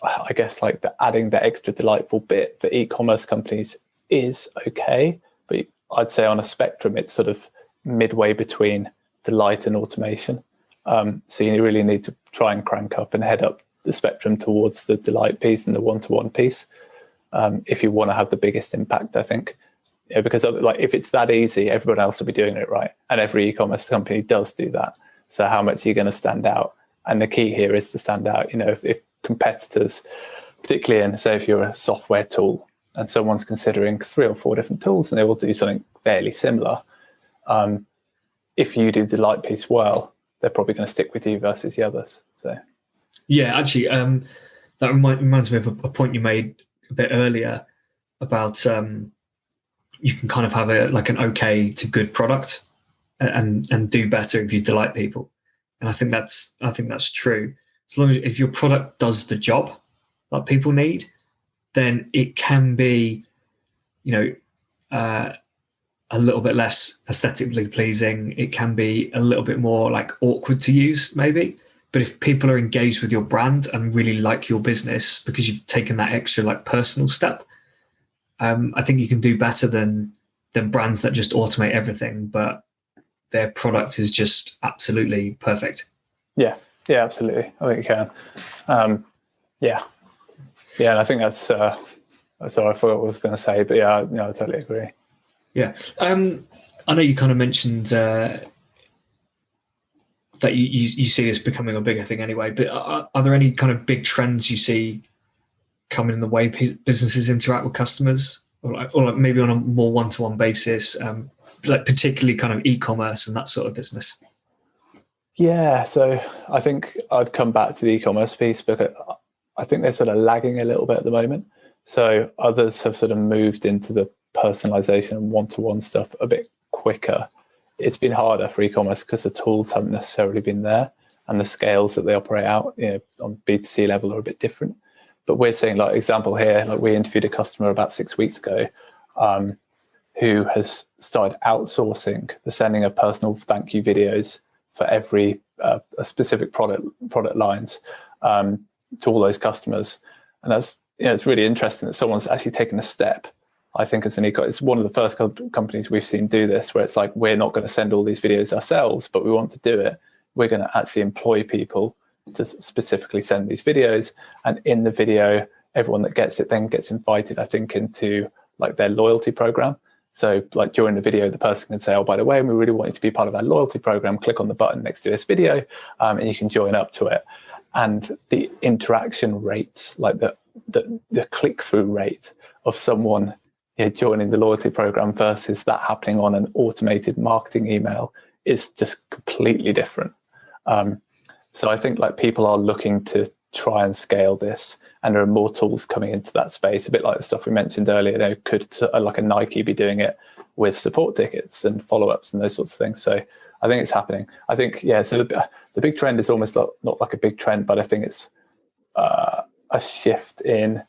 I guess like the adding the extra delightful bit for e-commerce companies is okay. But I'd say on a spectrum, it's sort of midway between delight and automation. So you really need to try and crank up and head up the spectrum towards the delight piece and the one-to-one piece, if you want to have the biggest impact, I think. Because like if it's that easy, everyone else will be doing it, right? And every e-commerce company does do that. So how much are you going to stand out? And the key here is to stand out. If competitors, particularly in, say, if you're a software tool and someone's considering 3 or 4 different tools and they will do something fairly similar, if you do the delight piece well, they're probably going to stick with you versus the others. So. Yeah, actually, that reminds me of a point you made a bit earlier about you can kind of have an okay to good product and do better if you delight people, and I think that's true. As long as if your product does the job that people need, then it can be, a little bit less aesthetically pleasing. It can be a little bit more like awkward to use, maybe. But if people are engaged with your brand and really like your business because you've taken that extra like personal step, I think you can do better than brands that just automate everything, but their product is just absolutely perfect. Yeah, absolutely. I think you can. And I think that's. Sorry, I forgot what I was going to say, but yeah, I totally agree. Yeah, I know you kind of mentioned that you see this becoming a bigger thing anyway. But are there any kind of big trends you see coming in the way businesses interact with customers, or like maybe on a more one-to-one basis, like particularly kind of e-commerce and that sort of business? Yeah, so I think I'd come back to the e-commerce piece because I think they're sort of lagging a little bit at the moment. So others have sort of moved into the personalization and one-to-one stuff a bit quicker. It's been harder for e-commerce because the tools haven't necessarily been there, and the scales that they operate out, on B2C level are a bit different. But we're seeing, like, example here, like we interviewed a customer about 6 weeks ago who has started outsourcing the sending of personal thank you videos for every a specific product lines to all those customers. And that's, it's really interesting that someone's actually taken a step. I think as an it's one of the first companies we've seen do this, where it's like, we're not going to send all these videos ourselves, but we want to do it. We're going to actually employ people to specifically send these videos. And in the video, everyone that gets it then gets invited, I think, into like their loyalty program. So like during the video, the person can say, oh, by the way, we really want you to be part of our loyalty program. Click on the button next to this video and you can join up to it. And the interaction rates, like the click-through rate of someone joining the loyalty program versus that happening on an automated marketing email is just completely different. So I think like people are looking to try and scale this, and there are more tools coming into that space, a bit like the stuff we mentioned earlier. Could like a Nike be doing it with support tickets and follow-ups and those sorts of things? So I think it's happening. I think, so the big trend is almost not like a big trend, but I think it's a shift in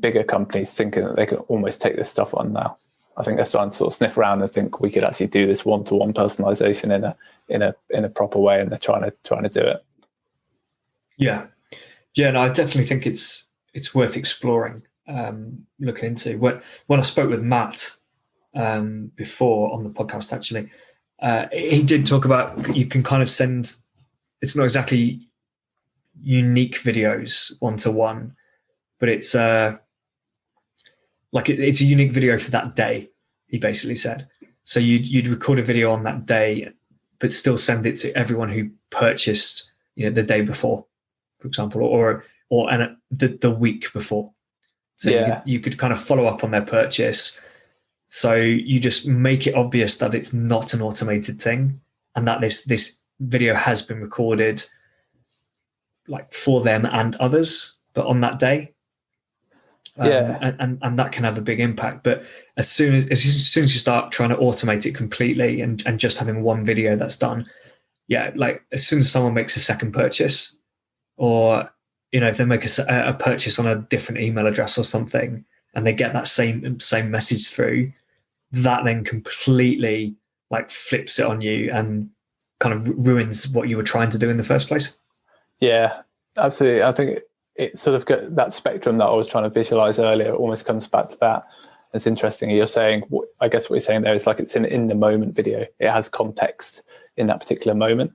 bigger companies thinking that they can almost take this stuff on now. I think they're starting to sort of sniff around and think we could actually do this one-to-one personalization in a proper way, and they're trying to do it. Yeah, no, I definitely think it's worth exploring, looking into. When I spoke with Matt before on the podcast, actually, he did talk about you can kind of send. It's not exactly unique videos one-to-one, but it's it's a unique video for that day. He basically said, so you'd record a video on that day, but still send it to everyone who purchased, the day before, for example, or the week before. So you could kind of follow up on their purchase. So you just make it obvious that it's not an automated thing, and that this video has been recorded, like for them and others, but on that day. And that can have a big impact. But as soon as you start trying to automate it completely and just having one video that's done, like as soon as someone makes a second purchase, or if they make a purchase on a different email address or something, and they get that same message through, that then completely like flips it on you and kind of ruins what you were trying to do in the first place. Yeah, absolutely. I think it sort of got that spectrum that I was trying to visualize earlier. It almost comes back to that. It's interesting. You're saying, I guess what you're saying there is like it's an in the moment video. It has context in that particular moment.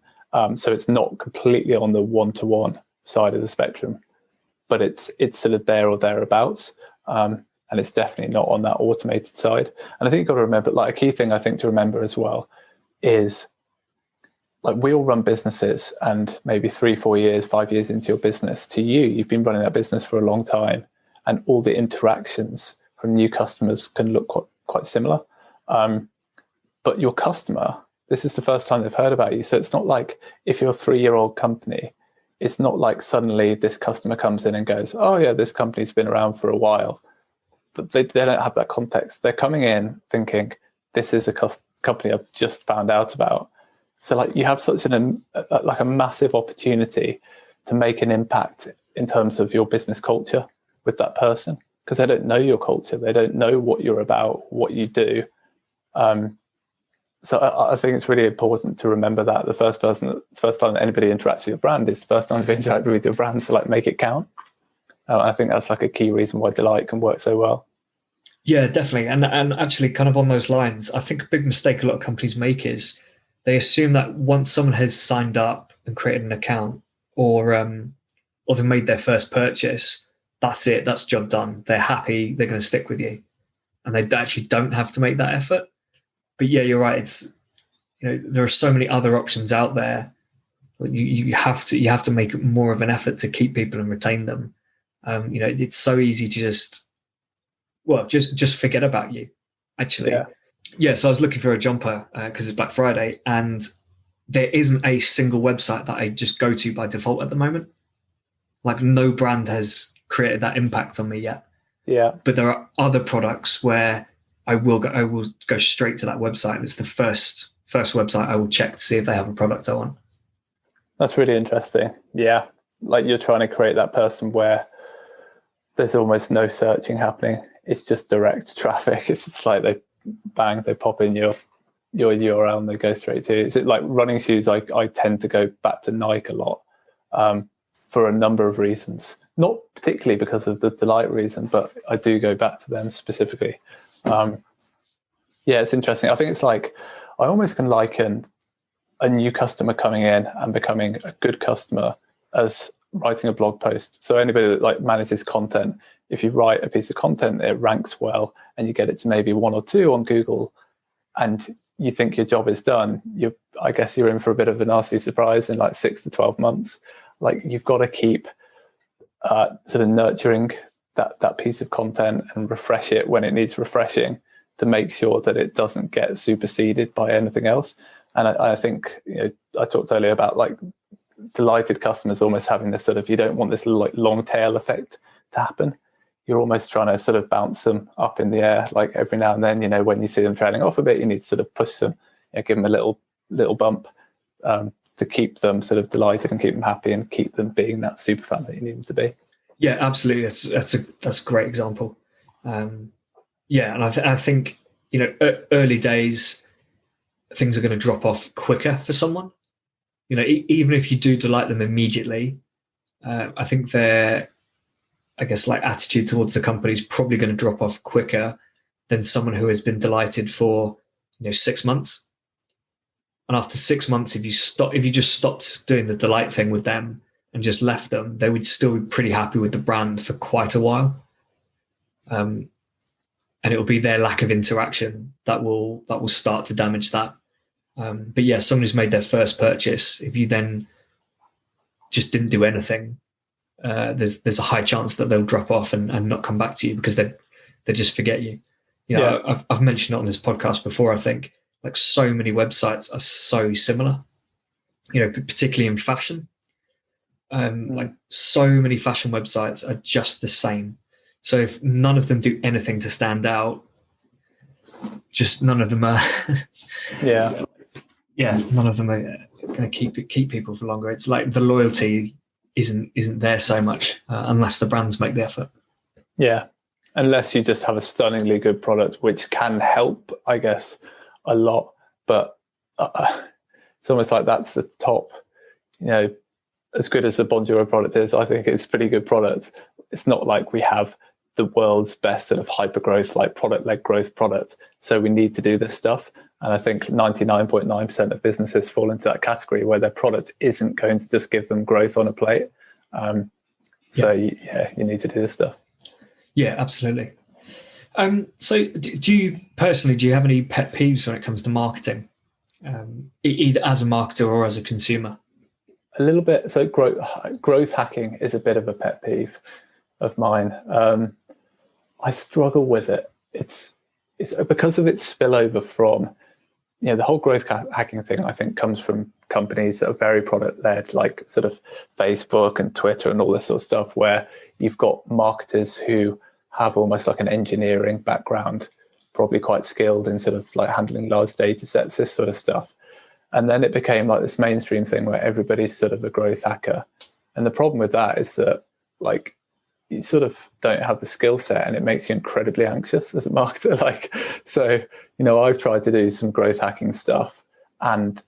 So it's not completely on the one-to-one side of the spectrum, but it's sort of there or thereabouts. And it's definitely not on that automated side. And I think you've got to remember, like a key thing I think to remember as well is, like, we all run businesses, and maybe 3, 4 years, 5 years into your business, you've been running that business for a long time, and all the interactions from new customers can look quite similar. But your customer, this is the first time they've heard about you. So it's not like if you're a 3-year-old company, it's not like suddenly this customer comes in and goes, oh yeah, this company's been around for a while. But they don't have that context. They're coming in thinking, this is a company I've just found out about. So like you have such a massive opportunity to make an impact in terms of your business culture with that person, because they don't know your culture. They don't know what you're about, what you do. So I think it's really important to remember that the first time that anybody interacts with your brand is the first time they interact with your brand, so like make it count. I think that's like a key reason why Delight can work so well. Yeah, definitely. And actually, kind of on those lines, I think a big mistake a lot of companies make is they assume that once someone has signed up and created an account, or they've made their first purchase, that's it, that's job done. They're happy, they're going to stick with you, and they actually don't have to make that effort. But yeah, you're right. It's, there are so many other options out there. You have to make more of an effort to keep people and retain them. It's so easy to just forget about you, actually. Yeah. So I was looking for a jumper because it's Black Friday, and there isn't a single website that I just go to by default at the moment. Like, no brand has created that impact on me yet. Yeah. But there are other products where I will go straight to that website. It's the first website I will check to see if they have a product I want. That's really interesting. Yeah. Like, you're trying to create that person where there's almost no searching happening. It's just direct traffic. It's just like they pop in your URL and they go straight to it. Is it like running shoes? I tend to go back to Nike a lot for a number of reasons. Not particularly because of the Delight reason, but I do go back to them specifically. It's interesting. I think it's like, I almost can liken a new customer coming in and becoming a good customer as writing a blog post. So anybody that like manages content, if you write a piece of content, it ranks well and you get it to maybe 1 or 2 on Google and you think your job is done, I guess you're in for a bit of a nasty surprise in like 6 to 12 months. Like, you've got to keep sort of nurturing that piece of content and refresh it when it needs refreshing to make sure that it doesn't get superseded by anything else. And I think, I talked earlier about like delighted customers almost having this sort of, you don't want this like long tail effect to happen. You're almost trying to sort of bounce them up in the air, like every now and then, when you see them trailing off a bit, you need to sort of push them, give them a little bump to keep them sort of delighted and keep them happy and keep them being that super fan that you need them to be. Yeah, absolutely. That's a great example. And I think, early days, things are going to drop off quicker for someone. Even if you do delight them immediately, I think their, attitude towards the company is probably going to drop off quicker than someone who has been delighted for 6 months. And after 6 months, if you just stopped doing the delight thing with them and just left them, they would still be pretty happy with the brand for quite a while. And it will be their lack of interaction that will start to damage that. But yeah, someone who's made their first purchase, if you then just didn't do anything, there's a high chance that they'll drop off and not come back to you because they just forget you. I've mentioned it on this podcast before. I think like so many websites are so similar, particularly in fashion. Like so many fashion websites are just the same. So if none of them do anything to stand out, just none of them are. None of them are going to keep people for longer. It's like the loyalty isn't there so much unless the brands make the effort. Yeah, unless you just have a stunningly good product, which can help, I guess, a lot. But it's almost like that's the top. As good as the Bonjoro product is, I think it's a pretty good product. It's not like we have the world's best sort of hyper growth, like product-led growth product. So we need to do this stuff. And I think 99.9% of businesses fall into that category where their product isn't going to just give them growth on a plate. You need to do this stuff. Yeah, absolutely. So do you have any pet peeves when it comes to marketing, either as a marketer or as a consumer? A little bit. So growth hacking is a bit of a pet peeve of mine. I struggle with it. It's because of its spillover from, the whole growth hacking thing, I think, comes from companies that are very product led, like sort of Facebook and Twitter and all this sort of stuff, where you've got marketers who have almost like an engineering background, probably quite skilled in sort of like handling large data sets, this sort of stuff. And then it became like this mainstream thing where everybody's sort of a growth hacker. And the problem with that is that, like, you sort of don't have the skill set, and it makes you incredibly anxious as a marketer. So, I've tried to do some growth hacking stuff, and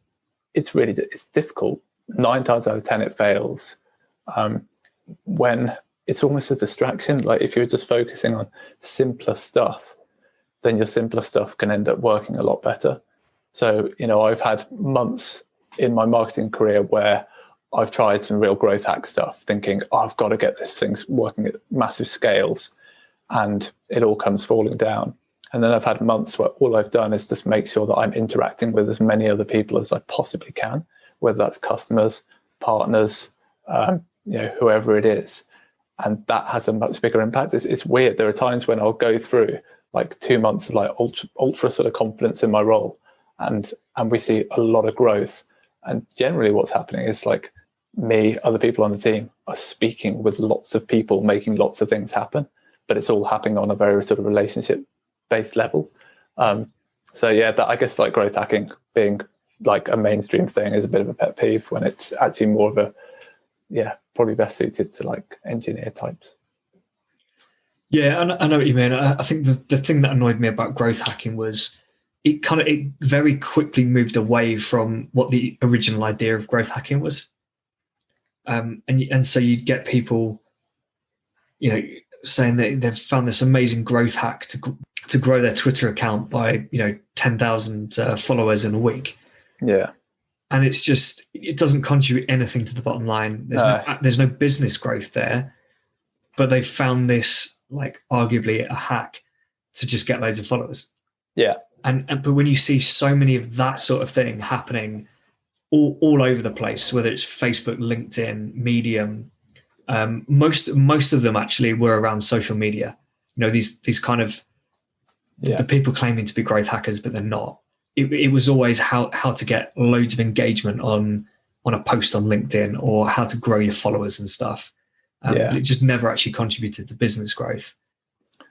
it's difficult. 9 times out of 10 it fails, when it's almost a distraction. Like if you're just focusing on simpler stuff, then your simpler stuff can end up working a lot better. So, I've had months in my marketing career where I've tried some real growth hack stuff, thinking, I've got to get this thing working at massive scales, and it all comes falling down. And then I've had months where all I've done is just make sure that I'm interacting with as many other people as I possibly can, whether that's customers, partners, whoever it is. And that has a much bigger impact. It's weird. There are times when I'll go through like 2 months of like ultra sort of confidence in my role, and we see a lot of growth. And generally what's happening is like me, other people on the team are speaking with lots of people, making lots of things happen, but it's all happening on a very sort of relationship based level. So yeah, that, I guess like growth hacking being like a mainstream thing is a bit of a pet peeve, when it's actually more of probably best suited to like engineer types. Yeah, I know what you mean. I think the thing that annoyed me about growth hacking was it very quickly moved away from what the original idea of growth hacking was. And so you'd get people, saying that they've found this amazing growth hack to grow their Twitter account by 10,000 followers in a week. Yeah, and it's just, it doesn't contribute anything to the bottom line. There's no business growth there, but they've found this like arguably a hack to just get loads of followers. Yeah, but when you see so many of that sort of thing happening all over the place, whether it's Facebook, LinkedIn, Medium. Most of them actually were around social media. These kind of the people claiming to be growth hackers, but they're not. It was always how to get loads of engagement on a post on LinkedIn, or how to grow your followers and stuff. It just never actually contributed to business growth.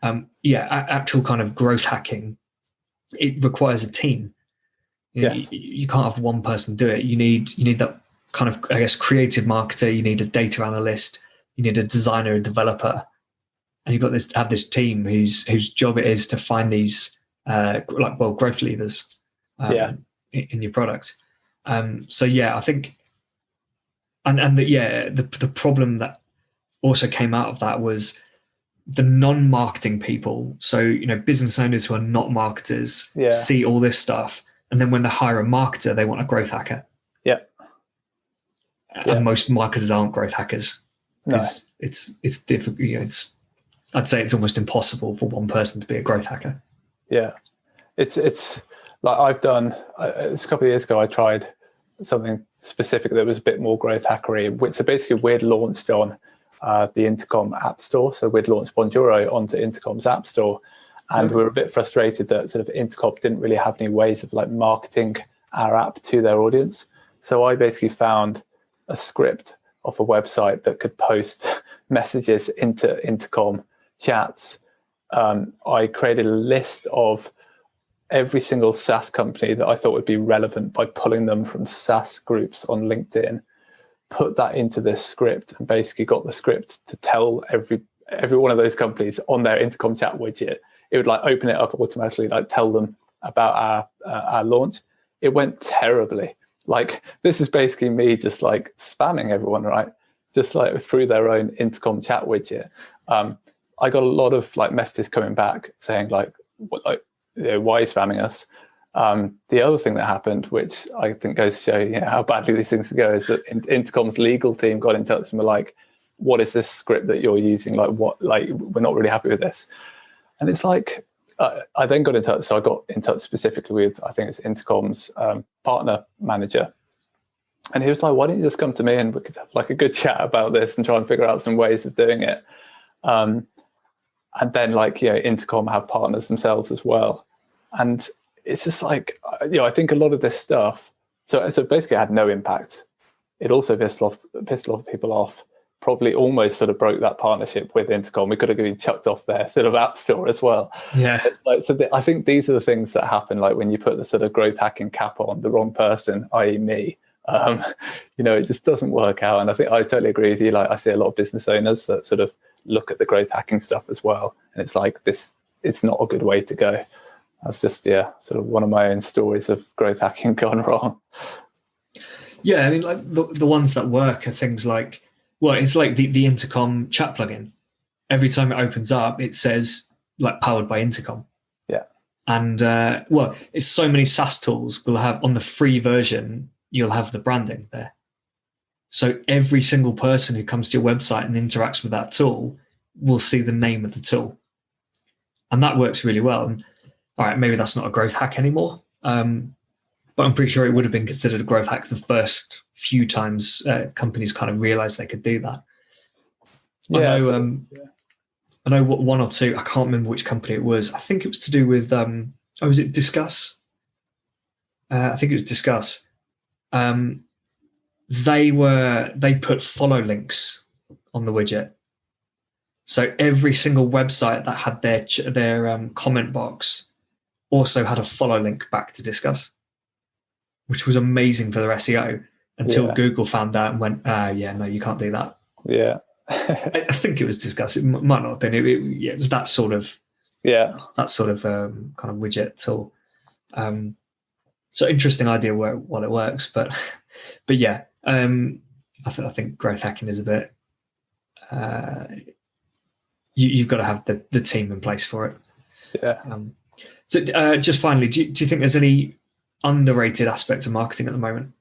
Actual kind of growth hacking, it requires a team. You can't have one person do it. You need that kind of, I guess, creative marketer. You need a data analyst. You need a designer, a developer, and you've got to have this team whose job it is to find these growth levers in your product. I think, the problem that also came out of that was the non-marketing people. So business owners who are not marketers see all this stuff, and then when they hire a marketer, they want a growth hacker. And most marketers aren't growth hackers. No. It's difficult. I'd say it's almost impossible for one person to be a growth hacker. Yeah, it's like I've done. A couple of years ago, I tried something specific that was a bit more growth hackery. So basically, we'd launched on the Intercom App Store. So we'd launched Bonjoro onto Intercom's App Store, and we were a bit frustrated that sort of Intercom didn't really have any ways of like marketing our app to their audience. So I basically found a script off a website that could post messages into Intercom chats. I created a list of every single SaaS company that I thought would be relevant by pulling them from SaaS groups on LinkedIn, put that into this script, and basically got the script to tell every one of those companies on their Intercom chat widget. It would like open it up automatically, like tell them about our launch. It went terribly. Like, this is basically me just like spamming everyone, right? Just like through their own Intercom chat widget. I got a lot of like messages coming back saying like, why are you spamming us? The other thing that happened, which I think goes to show how badly these things go, is that Intercom's legal team got in touch and were like, what is this script that you're using? Like, we're not really happy with this. And it's like, I then got in touch. So I got in touch specifically with, I think it's Intercom's partner manager. And he was like, why don't you just come to me and we could have like a good chat about this and try and figure out some ways of doing it. And then Intercom have partners themselves as well. And it's just like, I think a lot of this stuff, so basically it had no impact. It also pissed a lot of people off. Probably almost sort of broke that partnership with Intercom. We could have been chucked off their sort of app store as well. Yeah. I think these are the things that happen, like when you put the sort of growth hacking cap on the wrong person, i.e. me, it just doesn't work out. And I think I totally agree with you. Like, I see a lot of business owners that sort of look at the growth hacking stuff as well. And it's like, it's not a good way to go. That's just, sort of one of my own stories of growth hacking gone wrong. Yeah, I mean, like the ones that work are things like, well, it's like the intercom chat plugin. Every time it opens up, it says like powered by intercom. Yeah. And it's so many SaaS tools will have on the free version, you'll have the branding there. So every single person who comes to your website and interacts with that tool will see the name of the tool. And that works really well. And all right, maybe that's not a growth hack anymore. But I'm pretty sure it would have been considered a growth hack the first few times companies kind of realized they could do that. Yeah, I know what one or two, I can't remember which company it was. I think it was to do with, was it Discuss? I think it was Discuss. They put follow links on the widget. So every single website that had their comment box also had a follow link back to Discuss, which was amazing for their SEO until Google found out and went, no, you can't do that. Yeah. I think it was Discuss. It might not have been. It was that sort of kind of widget tool. So interesting idea while it works, but yeah, I think growth hacking is a bit. You've got to have the team in place for it. Yeah. So just finally, do you think there's any underrated aspects of marketing at the moment,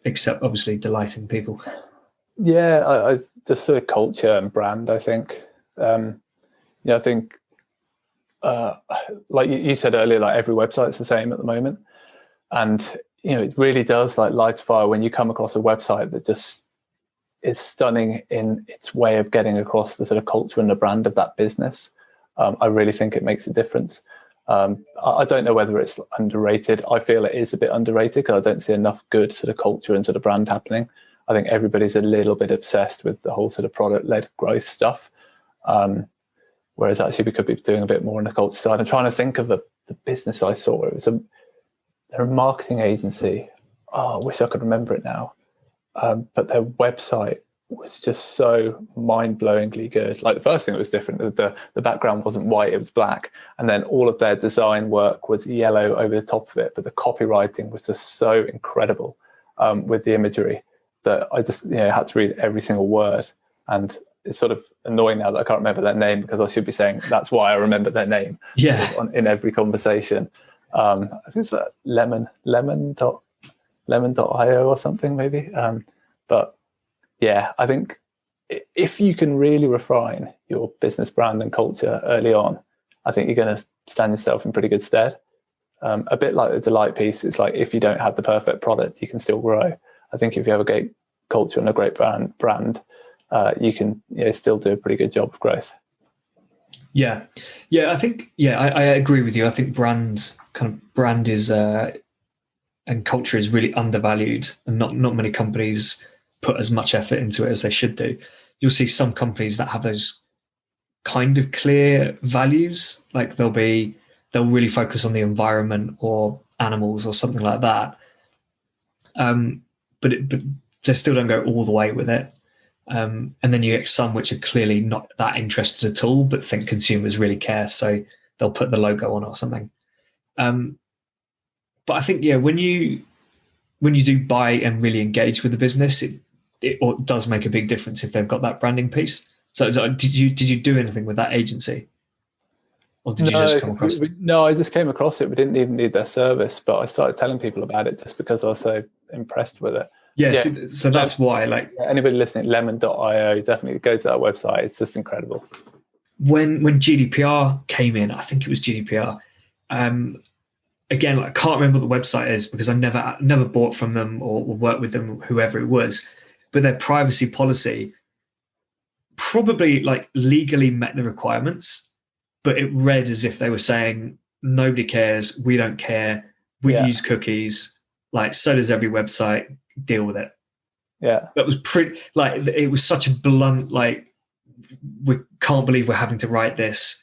except obviously delighting people? Yeah, I just sort of culture and brand, I think. I think, like you said earlier, like every website's the same at the moment. And, it really does like light a fire when you come across a website that just is stunning in its way of getting across the sort of culture and the brand of that business. I really think it makes a difference. I don't know whether it's underrated. I feel it is a bit underrated because I don't see enough good sort of culture and sort of brand happening. I think everybody's a little bit obsessed with the whole sort of product-led growth stuff. Whereas actually we could be doing a bit more on the culture side. I'm trying to think of the business I saw. It was they're a marketing agency. Oh, I wish I could remember it now. But their website was just so mind-blowingly good. Like the first thing that was different, the background wasn't white, it was black. And then all of their design work was yellow over the top of it. But the copywriting was just so incredible with the imagery that I just had to read every single word. And it's sort of annoying now that I can't remember their name because I should be saying that's why I remember their name in every conversation. I think it's lemon.io or something maybe. But yeah, I think if you can really refine your business brand and culture early on, I think you're going to stand yourself in pretty good stead. A bit like the Delight piece, it's like if you don't have the perfect product, you can still grow. I think if you have a great culture and a great brand, you can still do a pretty good job of growth. Yeah, I think I agree with you. I think brand is and culture is really undervalued, and not many companies put as much effort into it as they should do. You'll see some companies that have those kind of clear values, like they'll really focus on the environment or animals or something like that. But they still don't go all the way with it. And then you get some which are clearly not that interested at all, but think consumers really care, so they'll put the logo on or something. But I think when you do buy and really engage with the business, it does make a big difference if they've got that branding piece. So did you do anything with that agency, or did you just come across it? No, I just came across it. We didn't even need their service, but I started telling people about it just because I was so impressed with it. So that's why, like, anybody listening, lemon.io, definitely go to that website. It's just incredible. When GDPR came in, I think it was GDPR. Again, I can't remember what the website is because I never bought from them or worked with them, whoever it was. But their privacy policy probably like legally met the requirements, but it read as if they were saying nobody cares, we don't care, we use cookies, like so does every website. Deal with it. Yeah, that was pretty. Like it was such a blunt. Like we can't believe we're having to write this.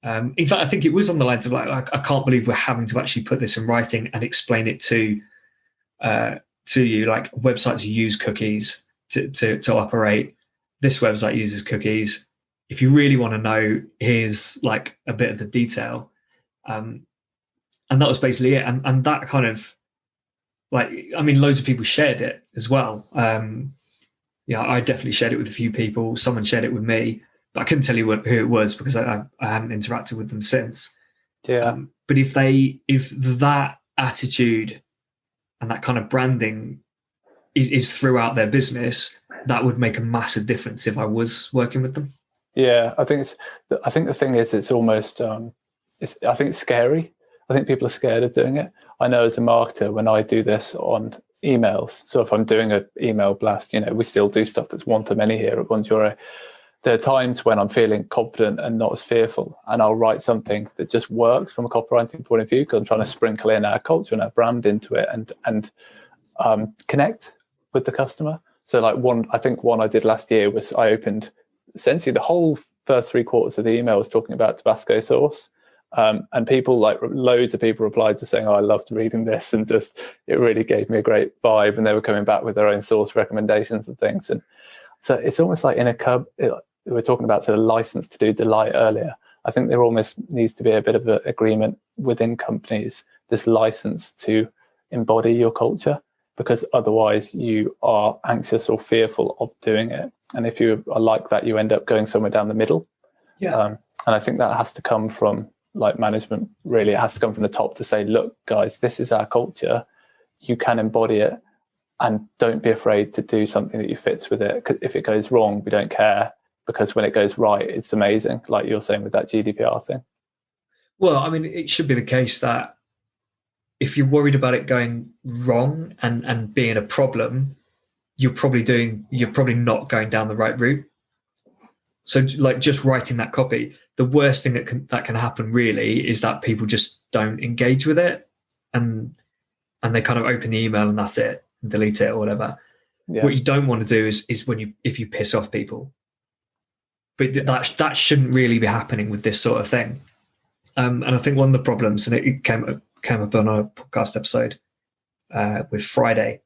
In fact, I think it was on the lines of like I can't believe we're having to actually put this in writing and explain it to you. Like websites use cookies to operate. This website uses cookies. if you really want to know, here's like a bit of the detail. And that was basically it. And that kind of like, I mean, loads of people shared it as well. I definitely shared it with a few people. Someone shared it with me, but I couldn't tell you who it was because I hadn't interacted with them since. Yeah. But if that attitude and that kind of branding is throughout their business, that would make a massive difference if I was working with them. Yeah, I think the thing is, it's almost I think it's scary. I think people are scared of doing it. I know as a marketer, when I do this on emails, so if I'm doing an email blast, we still do stuff that's one-to-many here at Bonjoro. There are times when I'm feeling confident and not as fearful, and I'll write something that just works from a copywriting point of view because I'm trying to sprinkle in our culture and our brand into it and connect with the customer. So like one I did last year was I opened essentially the whole first 3/4 of the email was talking about Tabasco sauce. And people, like loads of people replied to saying, I loved reading this, and just it really gave me a great vibe, and they were coming back with their own source recommendations and things. And so it's almost like in a we were talking about sort of license to do delight earlier. I think there almost needs to be a bit of an agreement within companies, this license to embody your culture, because otherwise you are anxious or fearful of doing it. And if you are like that, you end up going somewhere down the middle. Yeah. And I think that has to come from like management. Really, it has to come from the top to say, look, guys, this is our culture. You can embody it, and don't be afraid to do something that you fits with it. 'Cause if it goes wrong, we don't care, because when it goes right, it's amazing. Like you're saying with that GDPR thing. Well, I mean, it should be the case that if you're worried about it going wrong and being a problem, you're probably not going down the right route. So like just writing that copy, the worst thing that can happen really is that people just don't engage with it, and they kind of open the email and that's it, and delete it or whatever. Yeah. What you don't want to do is if you piss off people. But that shouldn't really be happening with this sort of thing. And I think one of the problems, and it came up on a podcast episode with Friday,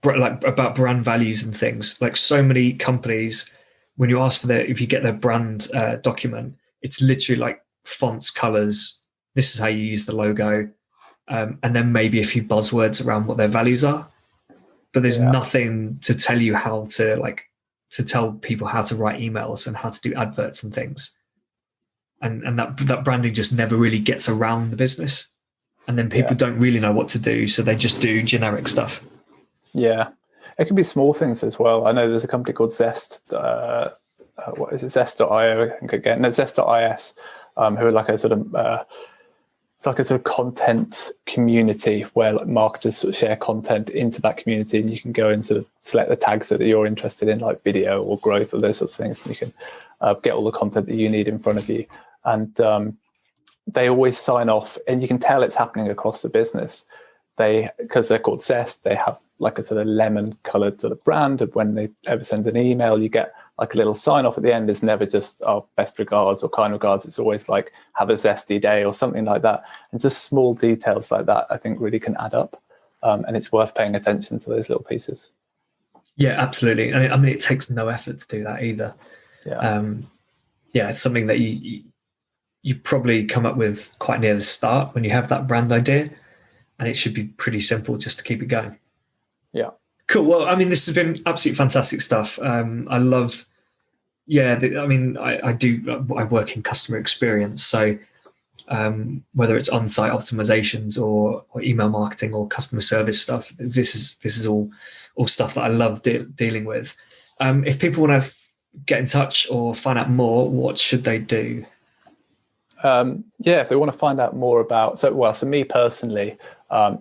like about brand values and things. Like so many companies, when you ask for if you get their brand document, it's literally like fonts, colors. This is how you use the logo, and then maybe a few buzzwords around what their values are. But there's nothing to tell you how to tell people how to write emails and how to do adverts and things. And that branding just never really gets around the business. And then people don't really know what to do, so they just do generic stuff. Yeah, it can be small things as well. I know there's a company called Zest. What is it? Zest.io, I think again. No, Zest.is, who are like a sort of it's like a sort of content community where like marketers sort of share content into that community, and you can go and sort of select the tags that you're interested in, like video or growth or those sorts of things, and you can get all the content that you need in front of you. And they always sign off, and you can tell it's happening across the business. Because they're called Zest, they have like a sort of lemon coloured sort of brand, and when they ever send an email, you get like a little sign off at the end. It's never just best regards or kind regards. It's always like have a zesty day or something like that. And just small details like that, I think, really can add up, and it's worth paying attention to those little pieces. Yeah, absolutely. And I mean, it takes no effort to do that either. It's something that you probably come up with quite near the start when you have that brand idea, and it should be pretty simple just to keep it going. Yeah. Cool. Well, I mean, this has been absolutely fantastic stuff. I love, I work in customer experience. So whether it's on-site optimizations or email marketing or customer service stuff, this is all stuff that I love dealing with. If people want to get in touch or find out more, what should they do? If they want to find out more about, so me personally,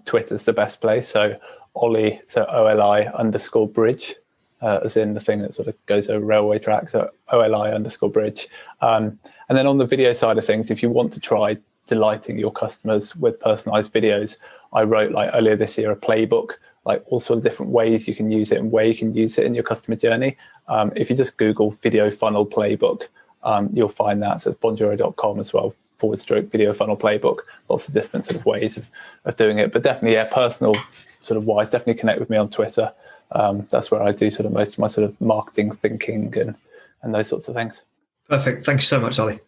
Twitter's the best place. So Oli, so OLI_bridge, as in the thing that sort of goes over railway tracks, so OLI_bridge. And then on the video side of things, if you want to try delighting your customers with personalized videos, I wrote like earlier this year a playbook, like all sort of different ways you can use it and where you can use it in your customer journey. If you just Google video funnel playbook, you'll find that. So it's bonjoro.com as well, /video funnel playbook. Lots of different sort of ways of doing it. But definitely, personal sort of wise, definitely connect with me on Twitter. That's where I do sort of most of my sort of marketing thinking those sorts of things. Perfect. Thank you so much, Oli.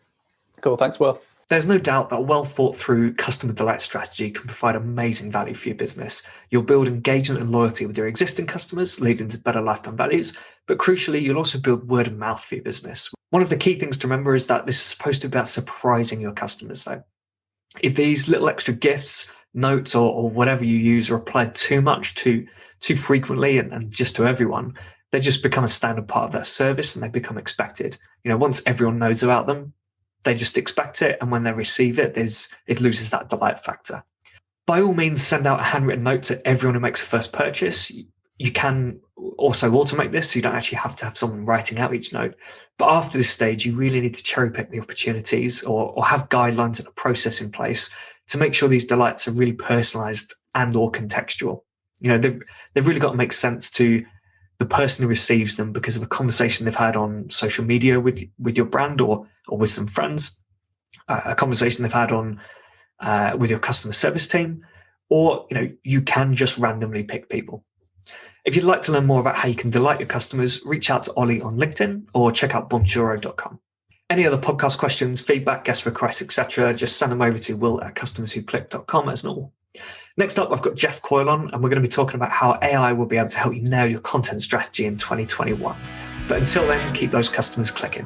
Cool. Thanks, Will. There's no doubt that a well thought through customer delight strategy can provide amazing value for your business. You'll build engagement and loyalty with your existing customers, leading to better lifetime values. But crucially, you'll also build word of mouth for your business. One of the key things to remember is that this is supposed to be about surprising your customers, though. If these little extra gifts, notes, or whatever you use are applied too much, too frequently, and just to everyone, they just become a standard part of their service and they become expected. Once everyone knows about them, they just expect it, and when they receive it, it loses that delight factor. By all means, send out a handwritten note to everyone who makes a first purchase. You can also automate this, so you don't actually have to have someone writing out each note. But after this stage, you really need to cherry pick the opportunities or have guidelines and a process in place to make sure these delights are really personalized and or contextual. They've really got to make sense to the person who receives them because of a conversation they've had on social media with your brand or with some friends, a conversation they've had on with your customer service team, or you can just randomly pick people. If you'd like to learn more about how you can delight your customers, reach out to Oli on LinkedIn or check out bonjoro.com. Any other podcast questions, feedback, guest requests, etc., just send them over to will@customerswhoclick.com as normal. Next up, I've got Jeff Coyle on, and we're going to be talking about how AI will be able to help you nail your content strategy in 2021. But until then, keep those customers clicking.